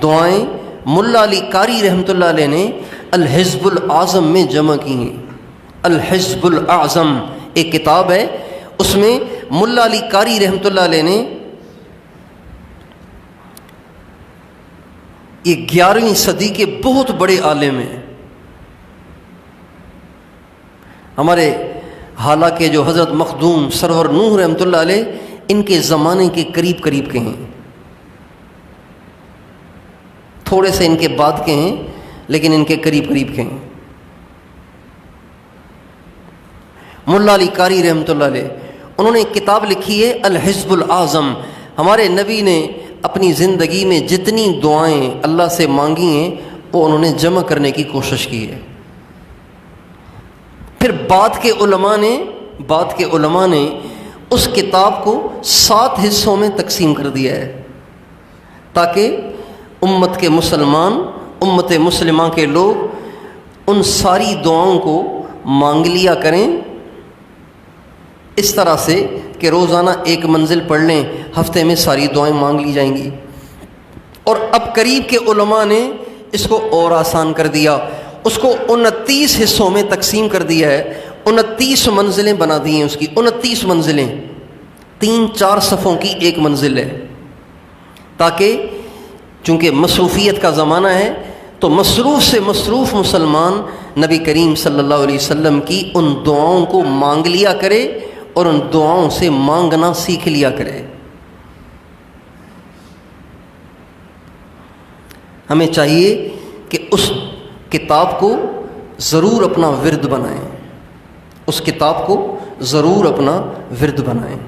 دعائیں ملا علی قاری رحمۃ اللہ علیہ نے الحزب الاعظم میں جمع کی ہیں۔ الحزب الاعظم ایک کتاب ہے، اس میں ملا علی قاری رحمۃ اللہ علیہ نے یہ 11ویں صدی کے بہت بڑے عالم ہیں۔ ہمارے حالانکہ جو حضرت مخدوم سرور نوح رحمۃ اللہ علیہ ان کے زمانے کے قریب قریب کے ہیں، تھوڑے سے ان کے بعد کے ہیں لیکن ان کے قریب قریب کے ہیں۔ ملا علی قاری رحمۃ اللہ علیہ انہوں نے ایک کتاب لکھی ہے الحزب الاعظم۔ ہمارے نبی نے اپنی زندگی میں جتنی دعائیں اللہ سے مانگی ہیں وہ انہوں نے جمع کرنے کی کوشش کی ہے۔ پھر بعد کے علماء نے اس کتاب کو 7 حصوں میں تقسیم کر دیا ہے تاکہ امت مسلمہ کے لوگ ان ساری دعاؤں کو مانگ لیا کریں، اس طرح سے کہ روزانہ ایک منزل پڑھ لیں، ہفتے میں ساری دعائیں مانگ لی جائیں گی۔ اور اب قریب کے علماء نے اس کو اور آسان کر دیا، اس کو 29 حصوں میں تقسیم کر دیا ہے، 29 منزلیں بنا دی ہیں اس کی، 29 منزلیں، 3-4 صفوں کی ایک منزل ہے، تاکہ چونکہ مصروفیت کا زمانہ ہے تو مصروف سے مصروف مسلمان نبی کریم صلی اللہ علیہ وسلم کی ان دعاؤں کو مانگ لیا کرے اور ان دعاؤں سے مانگنا سیکھ لیا کرے۔ ہمیں چاہیے کہ اس کتاب کو ضرور اپنا ورد بنائیں، اس کتاب کو ضرور اپنا ورد بنائیں۔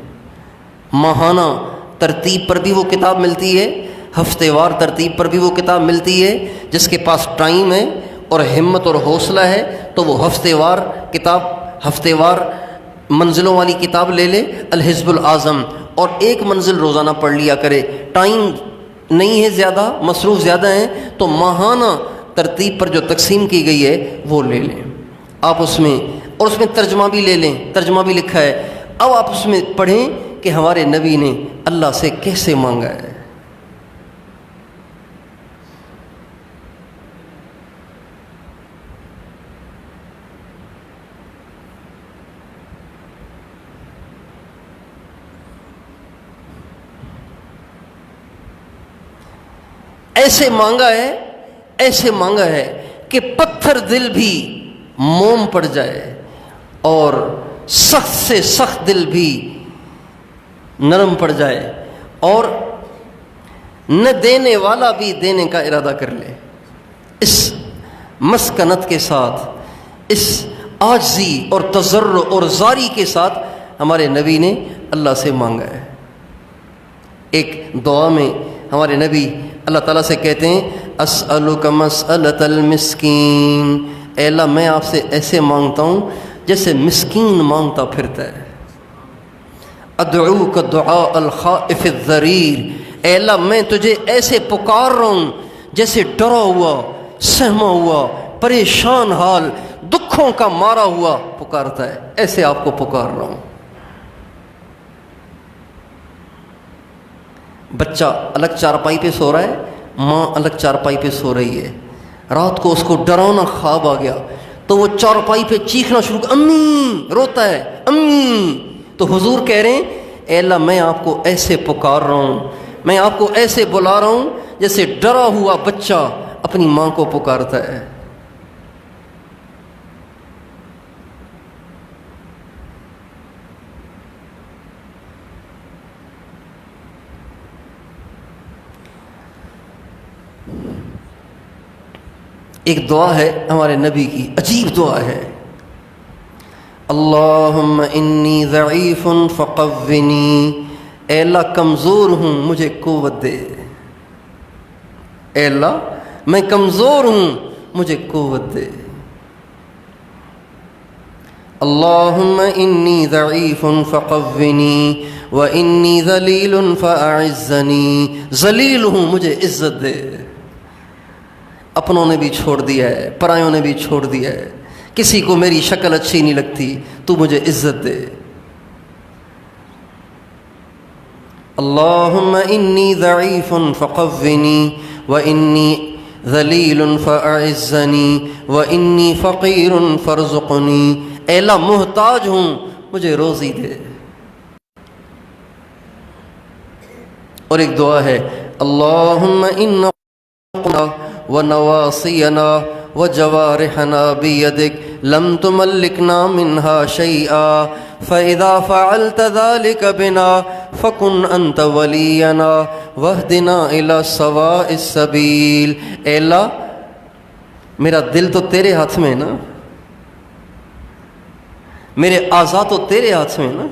ماہانہ ترتیب پر بھی وہ کتاب ملتی ہے، ہفتے وار ترتیب پر بھی وہ کتاب ملتی ہے۔ جس کے پاس ٹائم ہے اور ہمت اور حوصلہ ہے تو وہ ہفتے وار منزلوں والی کتاب لے لے، الحزب الاعظم، اور ایک منزل روزانہ پڑھ لیا کرے۔ ٹائم نہیں ہے زیادہ، مصروف زیادہ ہیں تو ماہانہ ترتیب پر جو تقسیم کی گئی ہے وہ لے لیں آپ، اس میں ترجمہ بھی لے لیں، ترجمہ بھی لکھا ہے۔ اب آپ اس میں پڑھیں کہ ہمارے نبی نے اللہ سے کیسے مانگا ہے۔ ایسے مانگا ہے کہ پتھر دل بھی موم پڑ جائے اور سخت سے سخت دل بھی نرم پڑ جائے، اور نہ دینے والا بھی دینے کا ارادہ کر لے۔ اس مسکنت کے ساتھ، اس عاجزی اور تضرع اور زاری کے ساتھ ہمارے نبی نے اللہ سے مانگا ہے۔ ایک دعا میں ہمارے نبی اللہ تعالیٰ سے کہتے ہیں اسألک مسألۃ المسکین، اے اللہ میں آپ سے ایسے مانگتا ہوں جیسے مسکین مانگتا پھرتا ہے۔ ادعوک دعاء الخائف الضریر، اے اللہ میں تجھے ایسے پکار رہا ہوں جیسے ڈرا ہوا، سہما ہوا، پریشان حال، دکھوں کا مارا ہوا پکارتا ہے، ایسے آپ کو پکار رہا ہوں۔ بچہ الگ چارپائی پہ سو رہا ہے، ماں الگ چارپائی پہ سو رہی ہے، رات کو اس کو ڈراؤنا خواب آ گیا تو وہ چارپائی پہ چیخنا شروع کر، امی، روتا ہے امی۔ تو حضور کہہ رہے ہیں اے اللہ میں آپ کو ایسے پکار رہا ہوں، میں آپ کو ایسے بلا رہا ہوں جیسے ڈرا ہوا بچہ اپنی ماں کو پکارتا ہے۔ ایک دعا ہے ہمارے نبی کی، عجیب دعا ہے، اللہم انی ضعیف فقونی، اے اللہ کمزور ہوں مجھے قوت دے، اے اللہ میں کمزور ہوں مجھے قوت دے۔ اللہم انی ضعیف فقوینی وانی ذلیل فاعزنی، ذلیل ہوں مجھے عزت دے۔ اپنوں نے بھی چھوڑ دیا ہے، پرایوں نے بھی چھوڑ دیا ہے، کسی کو میری شکل اچھی نہیں لگتی، تو مجھے عزت دے۔ اللہم انی ضعیف فقوینی وانی ذلیل فاعزنی وانی فقیر فارزقنی، اے اللہ محتاج ہوں مجھے روزی دے۔ اور ایک دعا ہے، اللہم ان ونواصینا وجوارحنا بیدک لم تملکنا منها شیئا فاذا فعلت ذلك بنا فکن انت ولینا واہدنا الی سواء السبیل، اے اللہ میرا دل تو تیرے ہاتھ میں ہے نا، میرے اعضاء تو تیرے ہاتھ میں ہے نا،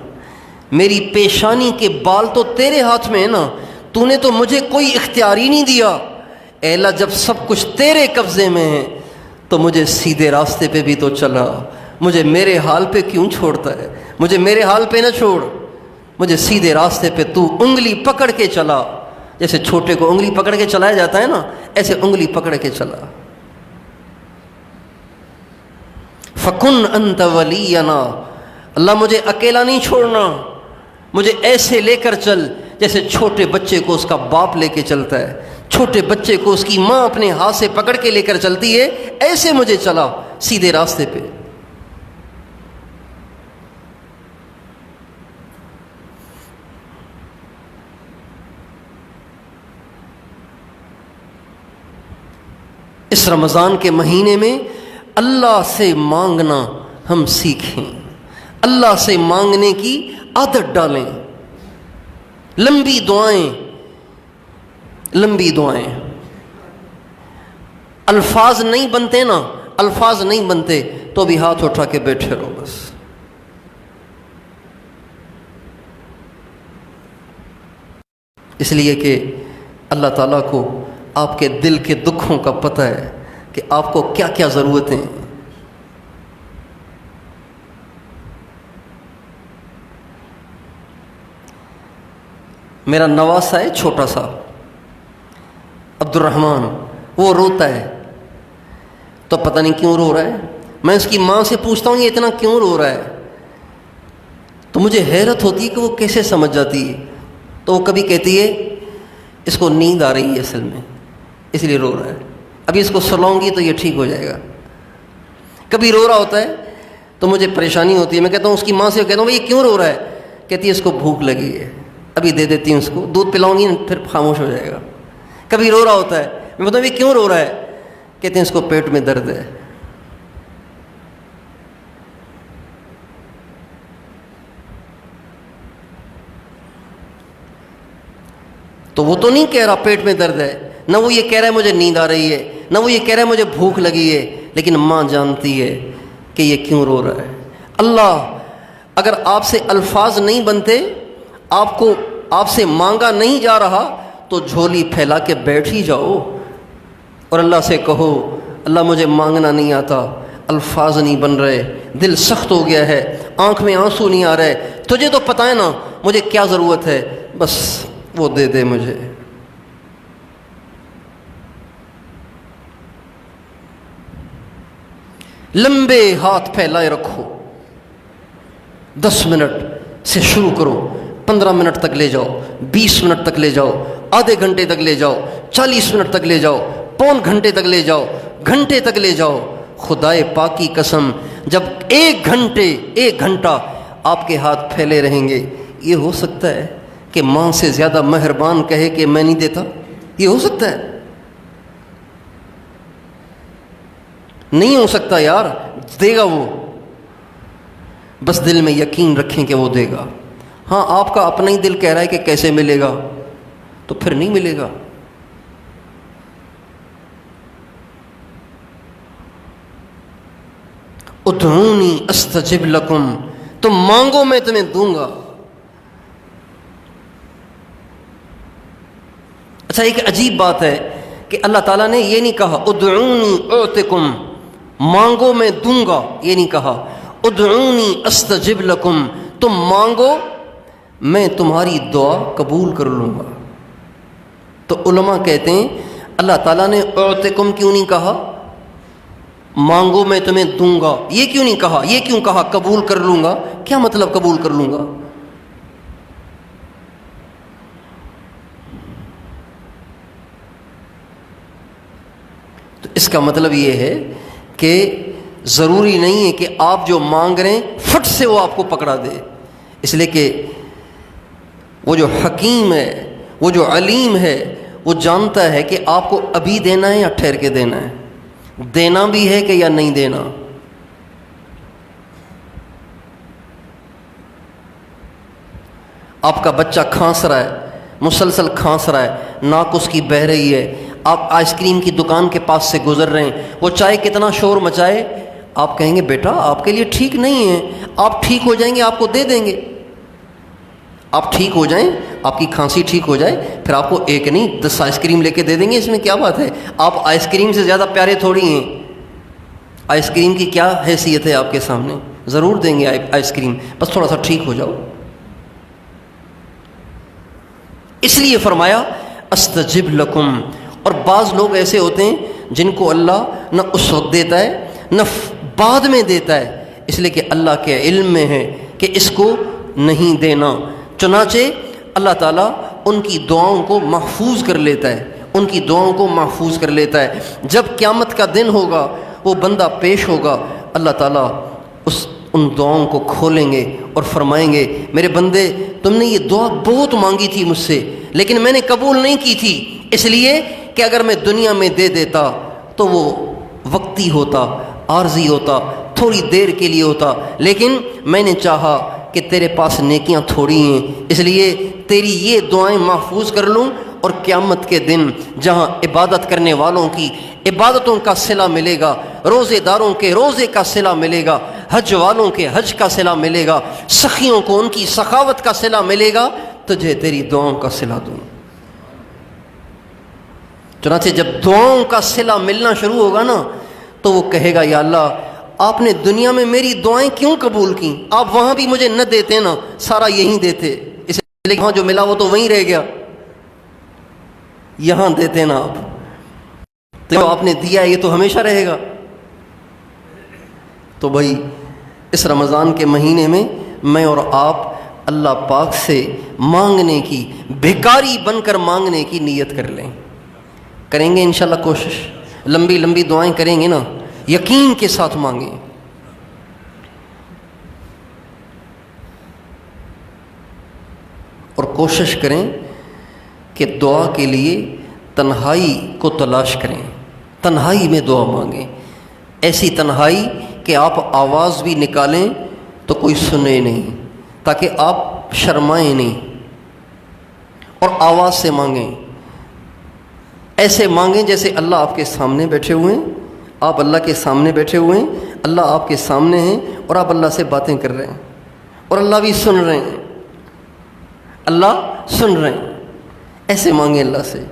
میری پیشانی کے بال تو تیرے ہاتھ میں ہے نا، تو نے تو مجھے کوئی اختیار ہی نہیں دیا۔ اے اللہ جب سب کچھ تیرے قبضے میں ہے تو مجھے سیدھے راستے پہ بھی تو چلا، مجھے میرے حال پہ کیوں چھوڑتا ہے؟ مجھے میرے حال پہ نہ چھوڑ، مجھے سیدھے راستے پہ تو انگلی پکڑ کے چلا، جیسے چھوٹے کو انگلی پکڑ کے چلایا جاتا ہے نا، ایسے انگلی پکڑ کے چلا۔ فکن انت ولینا، اللہ مجھے اکیلا نہیں چھوڑنا، مجھے ایسے لے کر چل جیسے چھوٹے بچے کو اس کا باپ لے کے چلتا ہے، چھوٹے بچے کو اس کی ماں اپنے ہاتھ سے پکڑ کے لے کر چلتی ہے، ایسے مجھے چلا سیدھے راستے پہ۔ اس رمضان کے مہینے میں اللہ سے مانگنا ہم سیکھیں، اللہ سے مانگنے کی عادت ڈالیں، لمبی دعائیں، لمبی دعائیں۔ الفاظ نہیں بنتے نا، الفاظ نہیں بنتے تو بھی ہاتھ اٹھا کے بیٹھے رہو بس۔ اس لیے کہ اللہ تعالیٰ کو آپ کے دل کے دکھوں کا پتہ ہے کہ آپ کو کیا کیا ضرورتیں ہیں۔ میرا نواسا ہے چھوٹا سا عبد الرحمن، وہ روتا ہے تو پتہ نہیں کیوں رو رہا ہے، میں اس کی ماں سے پوچھتا ہوں یہ اتنا کیوں رو رہا ہے، تو مجھے حیرت ہوتی ہے کہ وہ کیسے سمجھ جاتی ہے۔ تو وہ کبھی کہتی ہے اس کو نیند آ رہی ہے اصل میں اس لیے رو رہا ہے، ابھی اس کو سلاؤں گی تو یہ ٹھیک ہو جائے گا۔ کبھی رو رہا ہوتا ہے تو مجھے پریشانی ہوتی ہے، میں کہتا ہوں اس کی ماں سے کہتا ہوں بھائی یہ کیوں رو رہا ہے، کہتی ہے اس کو بھوک لگی ہے، ابھی دے دیتی ہوں اس کو، دودھ پلاؤں گی پھر خاموش ہو جائے گا۔ کبھی رو رہا ہوتا ہے، میں بتاؤں یہ کیوں رو رہا ہے، کہتے ہیں اس کو پیٹ میں درد ہے۔ تو وہ تو نہیں کہہ رہا پیٹ میں درد ہے، نہ وہ یہ کہہ رہا ہے مجھے نیند آ رہی ہے، نہ وہ یہ کہہ رہا ہے مجھے بھوک لگی ہے، لیکن ماں جانتی ہے کہ یہ کیوں رو رہا ہے۔ اللہ اگر آپ سے الفاظ نہیں بنتے، آپ سے مانگا نہیں جا رہا تو جھولی پھیلا کے بیٹھ ہی جاؤ اور اللہ سے کہو اللہ مجھے مانگنا نہیں آتا، الفاظ نہیں بن رہے، دل سخت ہو گیا ہے، آنکھ میں آنسو نہیں آ رہے، تجھے تو پتہ ہے نا مجھے کیا ضرورت ہے، بس وہ دے دے مجھے۔ لمبے ہاتھ پھیلائے رکھو، 10 منٹ سے شروع کرو، 15 منٹ تک لے جاؤ، 20 منٹ تک لے جاؤ، آدھے گھنٹے تک لے جاؤ، 40 منٹ تک لے جاؤ، پون گھنٹے تک لے جاؤ، گھنٹے تک لے جاؤ۔ خدائے پاک کی قسم جب 1 گھنٹہ آپ کے ہاتھ پھیلے رہیں گے، یہ ہو سکتا ہے کہ ماں سے زیادہ مہربان کہے کہ میں نہیں دیتا، یہ ہو سکتا ہے؟ نہیں ہو سکتا یار، دے گا وہ، بس دل میں یقین رکھیں کہ وہ دے گا۔ ہاں آپ کا اپنا ہی دل کہہ رہا ہے کہ کیسے ملے گا، تو پھر نہیں ملے گا۔ ادعونی استجب لکم، تم مانگو میں تمہیں دوں گا۔ اچھا، ایک عجیب بات ہے کہ اللہ تعالیٰ نے یہ نہیں کہا ادعونی اعطکم، مانگو میں دوں گا، یہ نہیں کہا ادعونی استجب لکم، تم مانگو میں تمہاری دعا قبول کر لوں گا۔ تو علماء کہتے ہیں اللہ تعالیٰ نے اعطکم کیوں نہیں کہا مانگو میں تمہیں دوں گا، یہ کیوں نہیں کہا، یہ کیوں کہا قبول کر لوں گا؟ کیا مطلب قبول کر لوں گا؟ تو اس کا مطلب یہ ہے کہ ضروری نہیں ہے کہ آپ جو مانگ رہے ہیں فٹ سے وہ آپ کو پکڑا دے، اس لیے کہ وہ جو حکیم ہے، وہ جو علیم ہے، وہ جانتا ہے کہ آپ کو ابھی دینا ہے یا ٹھہر کے دینا ہے، دینا بھی ہے کہ یا نہیں دینا۔ آپ کا بچہ کھانس رہا ہے، مسلسل کھانس رہا ہے، ناک اس کی بہہ رہی ہے، آپ آئس کریم کی دکان کے پاس سے گزر رہے ہیں، وہ چاہے کتنا شور مچائے آپ کہیں گے بیٹا آپ کے لیے ٹھیک نہیں ہے، آپ ٹھیک ہو جائیں گے آپ کو دے دیں گے، آپ ٹھیک ہو جائیں، آپ کی کھانسی ٹھیک ہو جائے پھر آپ کو ایک نہیں 10 آئس کریم لے کے دے دیں گے، اس میں کیا بات ہے؟ آپ آئس کریم سے زیادہ پیارے تھوڑی ہیں، آئس کریم کی کیا حیثیت ہے آپ کے سامنے؟ ضرور دیں گے آئس کریم، بس تھوڑا سا ٹھیک ہو جاؤ۔ اس لیے فرمایا استجب لکم۔ اور بعض لوگ ایسے ہوتے ہیں جن کو اللہ نہ اس وقت دیتا ہے نہ بعد میں دیتا ہے، اس لیے کہ اللہ کے علم میں ہے کہ اس کو نہیں دینا، چنانچہ اللہ تعالیٰ ان کی دعاؤں کو محفوظ کر لیتا ہے، ان کی دعاؤں کو محفوظ کر لیتا ہے۔ جب قیامت کا دن ہوگا، وہ بندہ پیش ہوگا، اللہ تعالیٰ ان دعاؤں کو کھولیں گے اور فرمائیں گے میرے بندے تم نے یہ دعا بہت مانگی تھی مجھ سے لیکن میں نے قبول نہیں کی تھی، اس لیے کہ اگر میں دنیا میں دے دیتا تو وہ وقتی ہوتا، عارضی ہوتا، تھوڑی دیر کے لیے ہوتا، لیکن میں نے چاہا کہ تیرے پاس نیکیاں تھوڑی ہیں، اس لیے تیری یہ دعائیں محفوظ کر لوں، اور قیامت کے دن جہاں عبادت کرنے والوں کی عبادتوں کا صلہ ملے گا، روزے داروں کے روزے کا صلہ ملے گا، حج والوں کے حج کا صلہ ملے گا، سخیوں کو ان کی سخاوت کا صلہ ملے گا، تجھے تیری دعاؤں کا صلہ دوں۔ چنانچہ جب دعاؤں کا صلہ ملنا شروع ہوگا نا تو وہ کہے گا یا اللہ آپ نے دنیا میں میری دعائیں کیوں قبول کی؟ آپ وہاں بھی مجھے نہ دیتے نا، سارا یہیں دیتے، اس لیے وہاں جو ملا وہ تو وہیں رہ گیا، یہاں دیتے نا آپ، تو جو آپ نے دیا یہ تو ہمیشہ رہے گا۔ تو بھائی اس رمضان کے مہینے میں میں اور آپ اللہ پاک سے مانگنے کی، بھکاری بن کر مانگنے کی نیت کر لیں، کریں گے انشاءاللہ کوشش، لمبی لمبی دعائیں کریں گے نا، یقین کے ساتھ مانگیں۔ اور کوشش کریں کہ دعا کے لیے تنہائی کو تلاش کریں، تنہائی میں دعا مانگیں، ایسی تنہائی کہ آپ آواز بھی نکالیں تو کوئی سنے نہیں، تاکہ آپ شرمائیں نہیں، اور آواز سے مانگیں، ایسے مانگیں جیسے اللہ آپ کے سامنے بیٹھے ہوئے ہیں، آپ اللہ کے سامنے بیٹھے ہوئے ہیں، اللہ آپ کے سامنے ہیں اور آپ اللہ سے باتیں کر رہے ہیں، اور اللہ بھی سن رہے ہیں، اللہ سن رہے ہیں، ایسے مانگیں اللہ سے۔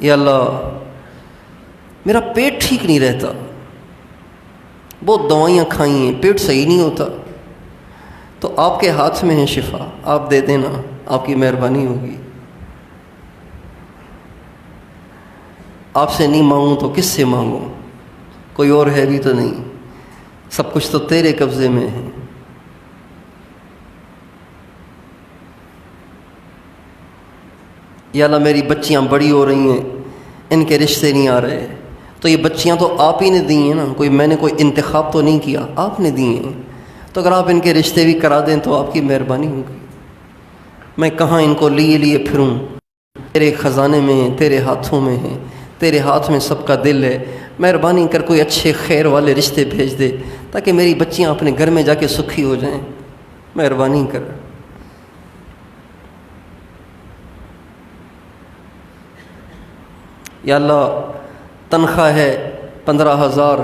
یا اللہ میرا پیٹ ٹھیک نہیں رہتا، بہت دوائیاں کھائی ہیں، پیٹ صحیح نہیں ہوتا، تو آپ کے ہاتھ میں ہے شفا، آپ دے دینا، آپ کی مہربانی ہوگی۔ آپ سے نہیں مانگوں تو کس سے مانگوں؟ کوئی اور ہے بھی تو نہیں، سب کچھ تو تیرے قبضے میں ہے۔ یا اللہ میری بچیاں بڑی ہو رہی ہیں، ان کے رشتے نہیں آ رہے، تو یہ بچیاں تو آپ ہی نے دی ہیں نا، میں نے کوئی انتخاب تو نہیں کیا، آپ نے دی ہیں، تو اگر آپ ان کے رشتے بھی کرا دیں تو آپ کی مہربانی ہوگی۔ میں کہاں ان کو لیے لیے پھروں، تیرے خزانے میں ہیں، تیرے ہاتھوں میں ہیں، تیرے ہاتھ میں سب کا دل ہے، مہربانی کر کوئی اچھے خیر والے رشتے بھیج دے تاکہ میری بچیاں اپنے گھر میں جا کے سکھی ہو جائیں، مہربانی کر۔ یا اللہ تنخواہ ہے 15,000،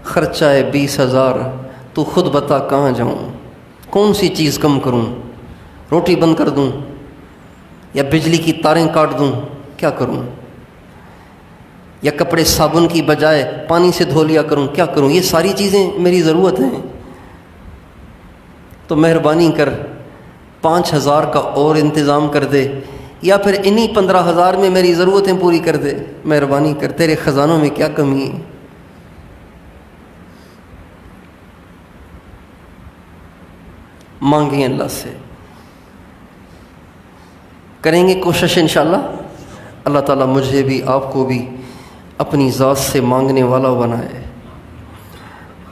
خرچہ ہے 20,000، تو خود بتا کہاں جاؤں؟ کون سی چیز کم کروں؟ روٹی بند کر دوں یا بجلی کی تاریں کاٹ دوں؟ کیا کروں؟ یا کپڑے صابن کی بجائے پانی سے دھو لیا کروں؟ کیا کروں؟ یہ ساری چیزیں میری ضرورت ہیں، تو مہربانی کر 5,000 کا اور انتظام کر دے، یا پھر انہی 15,000 میں میری ضرورتیں پوری کر دے، مہربانی کر، تیرے خزانوں میں کیا کمی ہے؟ مانگیں اللہ سے، کریں گے کوشش انشاءاللہ۔ اللہ تعالیٰ مجھے بھی آپ کو بھی اپنی ذات سے مانگنے والا بنائے،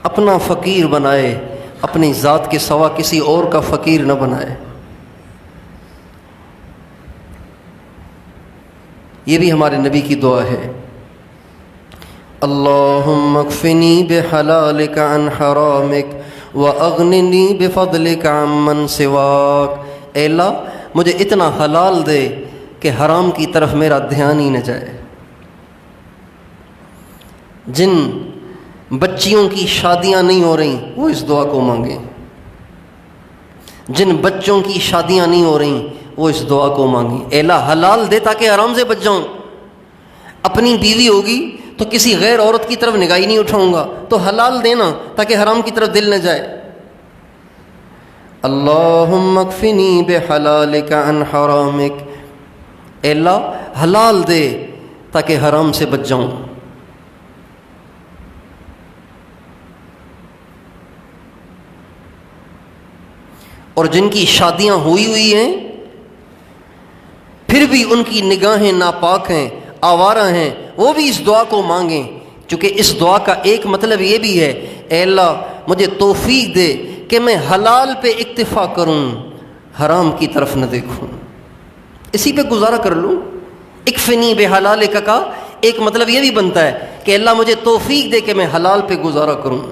اپنا فقیر بنائے، اپنی ذات کے سوا کسی اور کا فقیر نہ بنائے۔ یہ بھی ہمارے نبی کی دعا ہے، اللہم اکفنی بحلالک عن حرامک واغننی بفضلک عمن سواک۔ اے اللہ مجھے اتنا حلال دے کہ حرام کی طرف میرا دھیان ہی نہ جائے۔ جن بچیوں کی شادیاں نہیں ہو رہی وہ اس دعا کو مانگیں، جن بچوں کی شادیاں نہیں ہو رہی وہ اس دعا کو مانگیں، اے اللہ حلال دے تاکہ حرام سے بچ جاؤں۔ اپنی بیوی ہوگی تو کسی غیر عورت کی طرف نگاہ نہیں اٹھاؤں گا، تو حلال دینا تاکہ حرام کی طرف دل نہ جائے۔ اللہم اکفنی بحلالک عن حرامک، اے اللہ حلال دے تاکہ حرام سے بچ جاؤں۔ اور جن کی شادیاں ہوئی ہیں پھر بھی ان کی نگاہیں ناپاک ہیں، آوارہ ہیں، وہ بھی اس دعا کو مانگیں، چونکہ اس دعا کا ایک مطلب یہ بھی ہے، اے اللہ مجھے توفیق دے کہ میں حلال پہ اکتفا کروں، حرام کی طرف نہ دیکھوں، اسی پہ گزارا کر لوں۔ اکفنی بحلالک کا ایک مطلب یہ بھی بنتا ہے کہ اللہ مجھے توفیق دے کہ میں حلال پہ گزارا کروں،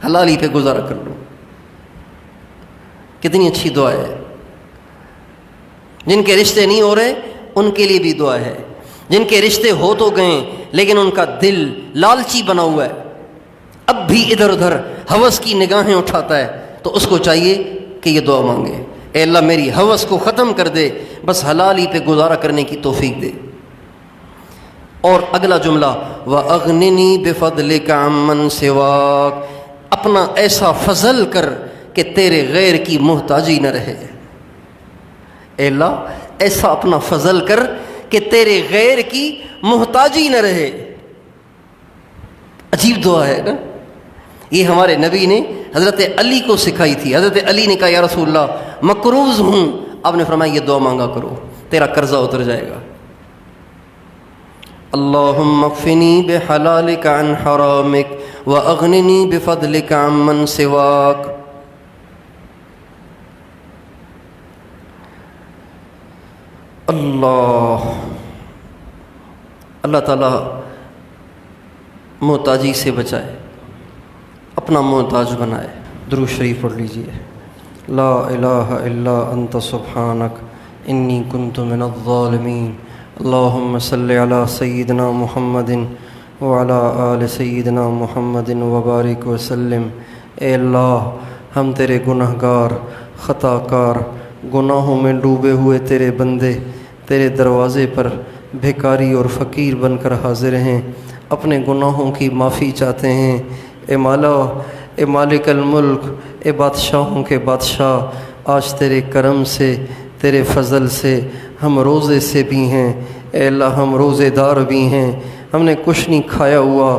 حلالی پہ گزارا کر لوں۔ کتنی اچھی دعا ہے۔ جن کے رشتے نہیں ہو رہے ان کے لیے بھی دعا ہے، جن کے رشتے ہو تو گئے لیکن ان کا دل لالچی بنا ہوا ہے، اب بھی ادھر ادھر ہوس کی نگاہیں اٹھاتا ہے، تو اس کو چاہیے کہ یہ دعا مانگے، اے اللہ میری ہوس کو ختم کر دے، بس حلالی پہ گزارا کرنے کی توفیق دے۔ اور اگلا جملہ وَأَغْنِنِي بِفَضْلِكَ عَمَّن سِوَاكَ، اپنا ایسا فضل کر کہ تیرے غیر کی محتاجی نہ رہے۔ اے اللہ ایسا اپنا فضل کر کہ تیرے غیر کی محتاجی نہ رہے۔ عجیب دعا ہے نا، یہ ہمارے نبی نے حضرت علی کو سکھائی تھی۔ حضرت علی نے کہا یا رسول اللہ مقروض ہوں، آپ نے فرمایا یہ دعا مانگا کرو، تیرا قرضہ اتر جائے گا۔ اللہم اکفنی بحلالک عن حرامک واغننی بفضلک عمن سواک۔ اللہ تعالیٰ محتاجی سے بچائے، اپنا محتاج بنائے۔ درود شریف پڑھ لیجئے۔ لا الہ الا انت سبحانک انی کنت من الظالمین۔ اللہم صلی علی سیدنا محمد وعلی آل سیدنا محمد وبارک وسلم۔ اے اللہ ہم تیرے گنہگار، خطا کار، گناہوں میں ڈوبے ہوئے تیرے بندے تیرے دروازے پر بھیکاری اور فقیر بن کر حاضر ہیں، اپنے گناہوں کی معافی چاہتے ہیں۔ اے مولا، اے مالک الملک، اے بادشاہوں کے بادشاہ، آج تیرے کرم سے، تیرے فضل سے ہم روزے سے بھی ہیں۔ اے اللہ ہم روزے دار بھی ہیں، ہم نے کچھ نہیں کھایا ہوا،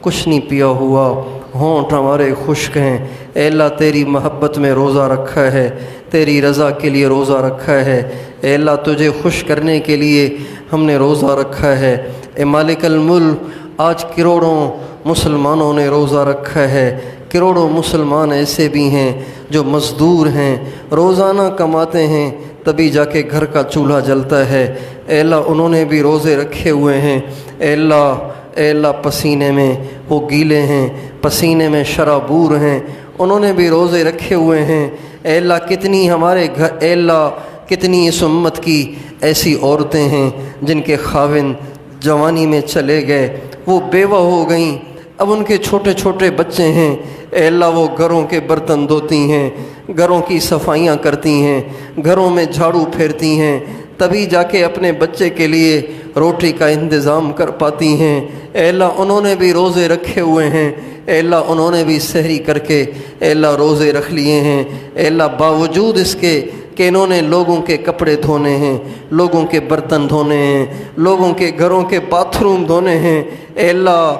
کچھ نہیں پیا ہوا، ہونٹ ہمارے خشک ہیں۔ اے اللہ تیری محبت میں روزہ رکھا ہے، تیری رضا کے لیے روزہ رکھا ہے۔ اے اللہ تجھے خوش کرنے کے لیے ہم نے روزہ رکھا ہے۔ اے مالک الملک، آج کروڑوں مسلمانوں نے روزہ رکھا ہے، کروڑوں مسلمان ایسے بھی ہیں جو مزدور ہیں، روزانہ کماتے ہیں تبھی جا کے گھر کا چولہا جلتا ہے۔ اے اللہ انہوں نے بھی روزے رکھے ہوئے ہیں۔ اے اللہ پسینے میں وہ گیلے ہیں، پسینے میں شرابور ہیں، انہوں نے بھی روزے رکھے ہوئے ہیں۔ اے اللہ کتنی ہمارے گھر، اے اللہ کتنی اس امت کی ایسی عورتیں ہیں جن کے خاوند جوانی میں چلے گئے، وہ بیوہ ہو گئیں، اب ان کے چھوٹے چھوٹے بچے ہیں، اے اللہ وہ گھروں کے برتن دھوتی ہیں، گھروں کی صفائیاں کرتی ہیں، گھروں میں جھاڑو پھیرتی ہیں، تبھی جا کے اپنے بچے کے لیے روٹی کا انتظام کر پاتی ہیں۔ اے اللہ انہوں نے بھی روزے رکھے ہوئے ہیں، اے اللہ انہوں نے بھی سحری کر کے اے اللہ روزے رکھ لیے ہیں۔ اے اللہ باوجود اس کے کہ انہوں نے لوگوں کے کپڑے دھونے ہیں، لوگوں کے برتن دھونے ہیں، لوگوں کے گھروں کے باتھ روم دھونے ہیں، اے اللہ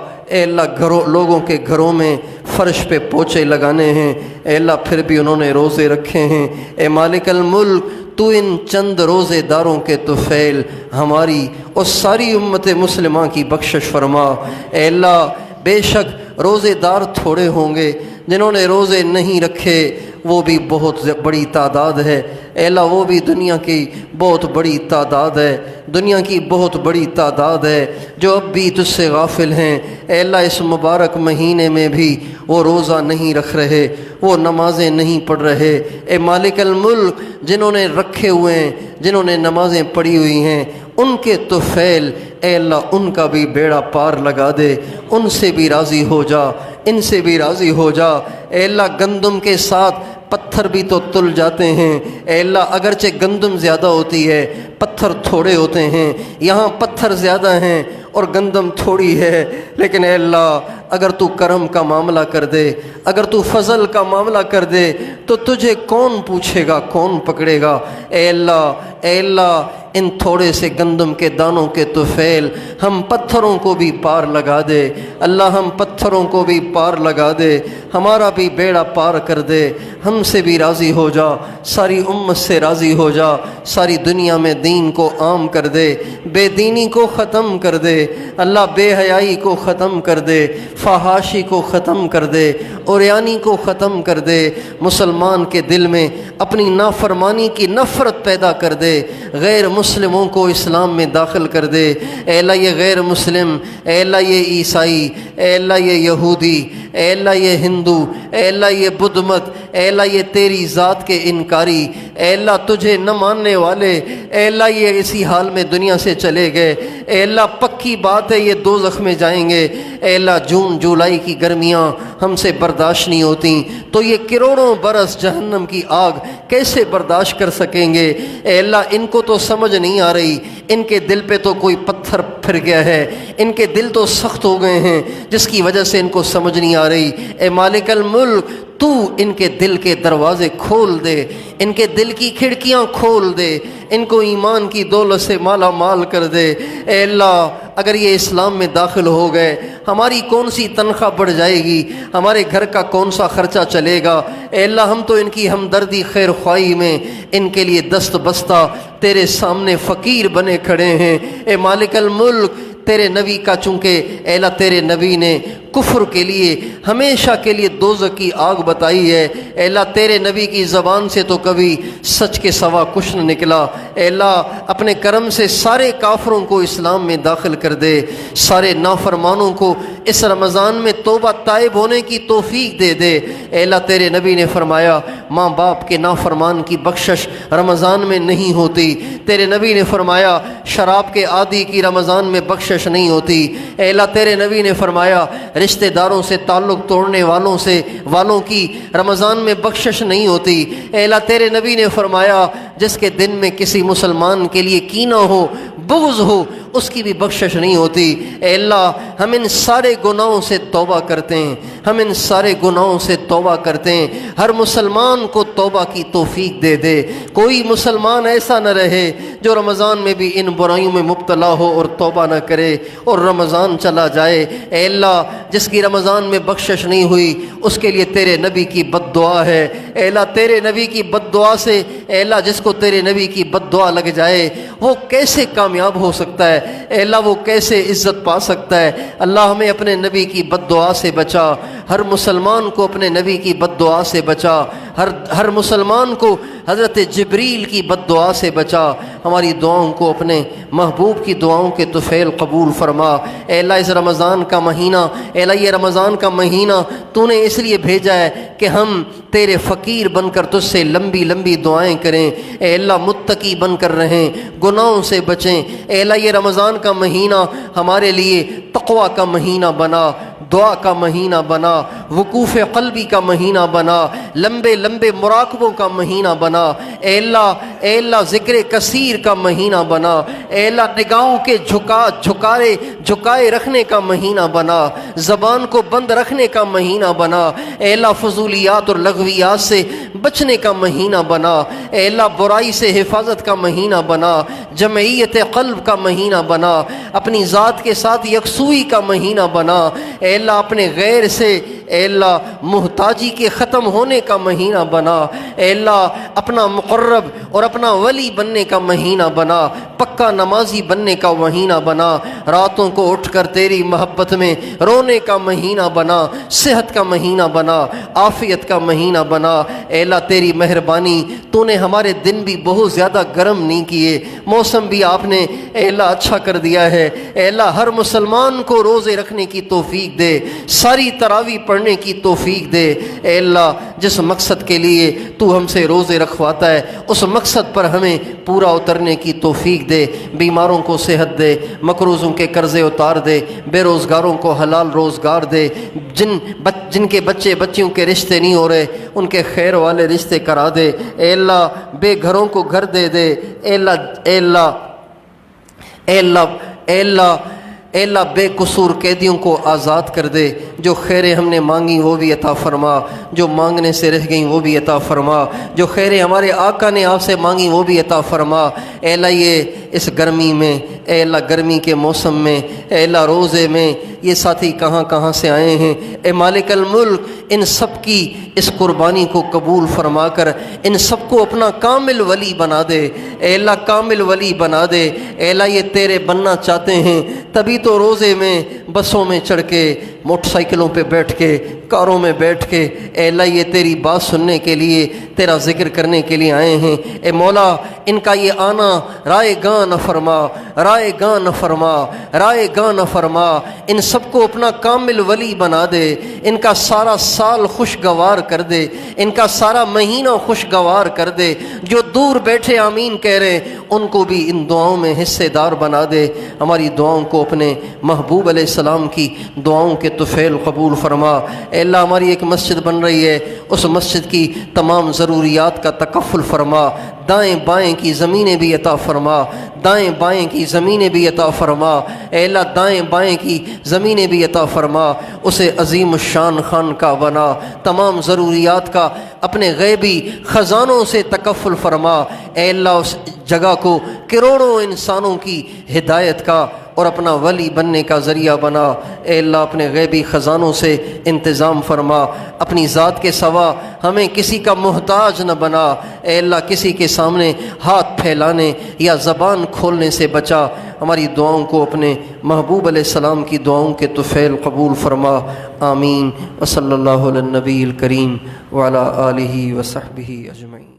لوگوں کے گھروں میں فرش پہ پوچھے لگانے ہیں، اے اللہ پھر بھی انہوں نے روزے رکھے ہیں۔ اے مالک الملک، تو ان چند روزے داروں کے طفیل ہماری اور ساری امت مسلمہ کی بخشش فرما۔ اے اللہ بے شک روزے دار تھوڑے ہوں گے، جنہوں نے روزے نہیں رکھے وہ بھی بہت بڑی تعداد ہے۔ اے اللہ وہ بھی دنیا کی بہت بڑی تعداد ہے، دنیا کی بہت بڑی تعداد ہے جو اب بھی تجھ سے غافل ہیں۔ اے اللہ اس مبارک مہینے میں بھی وہ روزہ نہیں رکھ رہے، وہ نمازیں نہیں پڑھ رہے۔ اے مالک الملک، جنہوں نے رکھے ہوئے ہیں، جنہوں نے نمازیں پڑھی ہوئی ہیں، ان کے طفیل اے اللہ ان کا بھی بیڑا پار لگا دے، ان سے بھی راضی ہو جا، ان سے بھی راضی ہو جا۔ اے اللہ گندم کے ساتھ پتھر بھی تو تل جاتے ہیں، اے اللہ اگرچہ گندم زیادہ ہوتی ہے پتھر تھوڑے ہوتے ہیں، یہاں پتھر زیادہ ہیں اور گندم تھوڑی ہے، لیکن اے اللہ اگر تو کرم کا معاملہ کر دے، اگر تو فضل کا معاملہ کر دے تو تجھے کون پوچھے گا، کون پکڑے گا۔ اے اللہ ان تھوڑے سے گندم کے دانوں کے طفیل ہم پتھروں کو بھی پار لگا دے، اللہ ہم پتھروں کو بھی پار لگا دے، ہمارا بھی بیڑا پار کر دے، ہم سے بھی راضی ہو جا، ساری امت سے راضی ہو جا، ساری دنیا میں دین کو عام کر دے، بے دینی کو ختم کر دے، اللہ بے حیائی کو ختم کر دے، فحاشی کو ختم کر دے، عریانی کو ختم کر دے، مسلمان کے دل میں اپنی نافرمانی کی نفرت پیدا کر دے، غیر مسلموں کو اسلام میں داخل کر دے۔ اے اللہ یہ غیر مسلم، اے اللہ یہ عیسائی، اے اللہ یہ یہودی، اے اللہ یہ ہندو، اے اللہ یہ بدھ مت، اے اللہ یہ تیری ذات کے انکاری، اے اللہ تجھے نہ ماننے والے، اے اللہ یہ اسی حال میں دنیا سے چلے گئے، اے اللہ پکی بات ہے یہ دوزخ میں جائیں گے۔ اے اللہ جون جولائی کی گرمیاں ہم سے برداشت نہیں ہوتی تو یہ کروڑوں برس جہنم کی آگ کیسے برداشت کر سکیں گے۔ اے اللہ ان کو تو سمجھ نہیں آ رہی، ان کے دل پہ تو کوئی پتھر پھر گیا ہے، ان کے دل تو سخت ہو گئے ہیں جس کی وجہ سے ان کو سمجھ نہیں آ رہی۔ اے مالک الملک، تو ان کے دل کے دروازے کھول دے، ان کے دل کی کھڑکیاں کھول دے، ان کو ایمان کی دولت سے مالا مال کر دے۔ اے اللہ اگر یہ اسلام میں داخل ہو گئے ہماری کون سی تنخواہ بڑھ جائے گی، ہمارے گھر کا کون سا خرچہ چلے گا۔ اے اللہ ہم تو ان کی ہمدردی خیر خواہی میں ان کے لیے دست بستہ تیرے سامنے فقیر بنے کھڑے ہیں۔ اے مالک الملک، تیرے نبی کا چونکہ اے اللہ تیرے نبی نے کفر کے لیے ہمیشہ کے لیے دوزخ کی آگ بتائی ہے، اے اللہ تیرے نبی کی زبان سے تو کبھی سچ کے سوا کچھ نہ نکلا۔ اے اللہ اپنے کرم سے سارے کافروں کو اسلام میں داخل کر دے، سارے نافرمانوں کو اس رمضان میں توبہ تائب ہونے کی توفیق دے دے۔ اے اللہ تیرے نبی نے فرمایا ماں باپ کے نافرمان کی بخشش رمضان میں نہیں ہوتی، تیرے نبی نے فرمایا شراب کے عادی کی رمضان میں بخشش نہیں ہوتی۔ اے اللہ تیرے نبی نے فرمایا رشتہ داروں سے تعلق توڑنے والوں کی رمضان میں بخشش نہیں ہوتی۔ اے اللہ تیرے نبی نے فرمایا جس کے دن میں کسی مسلمان کے لیے کینہ ہو، بغض ہو، اس کی بھی بخشش نہیں ہوتی۔ اے اللہ ہم ان سارے گناہوں سے توبہ کرتے ہیں، ہم ان سارے گناہوں سے توبہ کرتے ہیں، ہر مسلمان کو توبہ کی توفیق دے دے۔ کوئی مسلمان ایسا نہ رہے جو رمضان میں بھی ان برائیوں میں مبتلا ہو اور توبہ نہ کرے اور رمضان چلا جائے۔ اے اللہ جس کی رمضان میں بخشش نہیں ہوئی اس کے لیے تیرے نبی کی بد دعا ہے۔ اے اللہ تیرے نبی کی بد دعا سے، اے اللہ جس کو تیرے نبی کی بد دعا لگ جائے وہ کیسے کامیاب ہو سکتا ہے، اے اللہ وہ کیسے عزت پا سکتا ہے۔ اللہ ہمیں اپنے نبی کی بد دعا سے بچا، ہر مسلمان کو اپنے نبی کی بد دعا سے بچا، ہر مسلمان کو حضرت جبریل کی بد دعا سے بچا۔ ہماری دعاؤں کو اپنے محبوب کی دعاؤں کے طفیل قبول فرما۔ اے اللہ اس رمضان کا مہینہ، اے اللہ یہ رمضان کا مہینہ تو نے اس لیے بھیجا ہے کہ ہم تیرے فقیر بن کر تجھ سے لمبی لمبی دعائیں کریں۔ اے اللہ متقی بن کر رہیں، گناہوں سے بچیں۔ اے اللہ یہ رمضان کا مہینہ ہمارے لیے تقوی کا مہینہ بنا، دعا کا مہینہ بنا، وقوف قلبی کا مہینہ بنا، لمبے لمبے مراقبوں کا مہینہ بنا، اے اللہ ذکر کثیر کا مہینہ بنا، اے اللہ نگاہوں کے جھکائے رکھنے کا مہینہ بنا، زبان کو بند رکھنے کا مہینہ بنا، اے اللہ فضولیات اور لغویات سے بچنے کا مہینہ بنا، اے اللہ برائی سے حفاظت کا مہینہ بنا، جمعیت قلب کا مہینہ بنا، اپنی ذات کے ساتھ یکسوئی کا مہینہ بنا، اے اللہ اپنے غیر سے اے اللہ محتاجی کے ختم ہونے کا مہینہ بنا، اے اللہ اپنا مقرب اور اپنا ولی بننے کا مہینہ بنا، پکا نمازی بننے کا مہینہ بنا، راتوں کو اٹھ کر تیری محبت میں رونے کا مہینہ بنا، صحت کا مہینہ بنا، عافیت کا مہینہ بنا، اے اللہ تیری مہربانی تو نے ہمارے دن بھی بہت زیادہ گرم نہیں کیے، موسم بھی آپ نے اے اللہ اچھا کر دیا ہے، اے اللہ ہر مسلمان کو روزے رکھنے کی توفیق دے، ساری تراویح پڑھنے کی توفیق دے، اے اللہ جس مقصد کے لیے تو ہم سے روزے رکھواتا ہے اس مقصد پر ہمیں پورا اترنے کی توفیق دے، بیماروں کو صحت دے، مقروضوں کے قرضے اتار دے، بے روزگاروں کو حلال روزگار دے، جن کے بچیوں کے رشتے نہیں ہو رہے ان کے خیر والے رشتے کرا دے، اے اللہ بے گھروں کو گھر دے دے، اے اللہ اے اللہ اے اللہ اے اللہ اے اللہ بے قصور قیدیوں کو آزاد کر دے، جو خیریں ہم نے مانگی وہ بھی عطا فرما، جو مانگنے سے رہ گئیں وہ بھی عطا فرما، جو خیریں ہمارے آقا نے آپ سے مانگی وہ بھی عطا فرما، اے اللہ یہ اس گرمی میں اے اللہ گرمی کے موسم میں اے اللہ روزے میں یہ ساتھی کہاں کہاں سے آئے ہیں، اے مالک الملک ان سب کی اس قربانی کو قبول فرما کر ان سب کو اپنا کامل ولی بنا دے، اے اللہ کامل ولی بنا دے، اے اللہ یہ تیرے بننا چاہتے ہیں تبھی تو روزے میں بسوں میں چڑھ کے موٹر سائیکلوں پہ بیٹھ کے کاروں میں بیٹھ کے اے اللہ یہ تیری بات سننے کے لیے تیرا ذکر کرنے کے لیے آئے ہیں، اے مولا ان کا یہ آنا رائے گاہ نہ فرما، رائے گاہ نہ فرما، رائے گاہ نہ فرما، ان سب کو اپنا کامل ولی بنا دے، ان کا سارا سال خوشگوار کر دے، ان کا سارا مہینہ خوشگوار کر دے، جو دور بیٹھے آمین کہہ رہے ہیں ان کو بھی ان دعاؤں میں حصے دار بنا دے، ہماری دعاؤں کو اپنے محبوب علیہ السلام کی دعاؤں کے طفیل قبول فرما، اے اللہ ہماری ایک مسجد بن رہی ہے اس مسجد کی تمام ضروریات کا تکفل فرما، دائیں بائیں کی زمینیں بھی عطا فرما، دائیں بائیں کی زمینیں بھی عطا فرما، اے اللہ دائیں بائیں کی زمینیں بھی عطا فرما، اسے عظیم الشان خانقاہ بنا، تمام ضروریات کا اپنے غیبی خزانوں سے تکفل فرما، اے اللہ اس جگہ کو کروڑوں انسانوں کی ہدایت کا اور اپنا ولی بننے کا ذریعہ بنا، اے اللہ اپنے غیبی خزانوں سے انتظام فرما، اپنی ذات کے سوا ہمیں کسی کا محتاج نہ بنا، اے اللہ کسی کے سامنے ہاتھ پھیلانے یا زبان کھولنے سے بچا، ہماری دعاؤں کو اپنے محبوب علیہ السلام کی دعاؤں کے طفیل قبول فرما، آمین، وصلی اللہ علی النبی الکریم وعلی آلہ وصحبہ اجمعین۔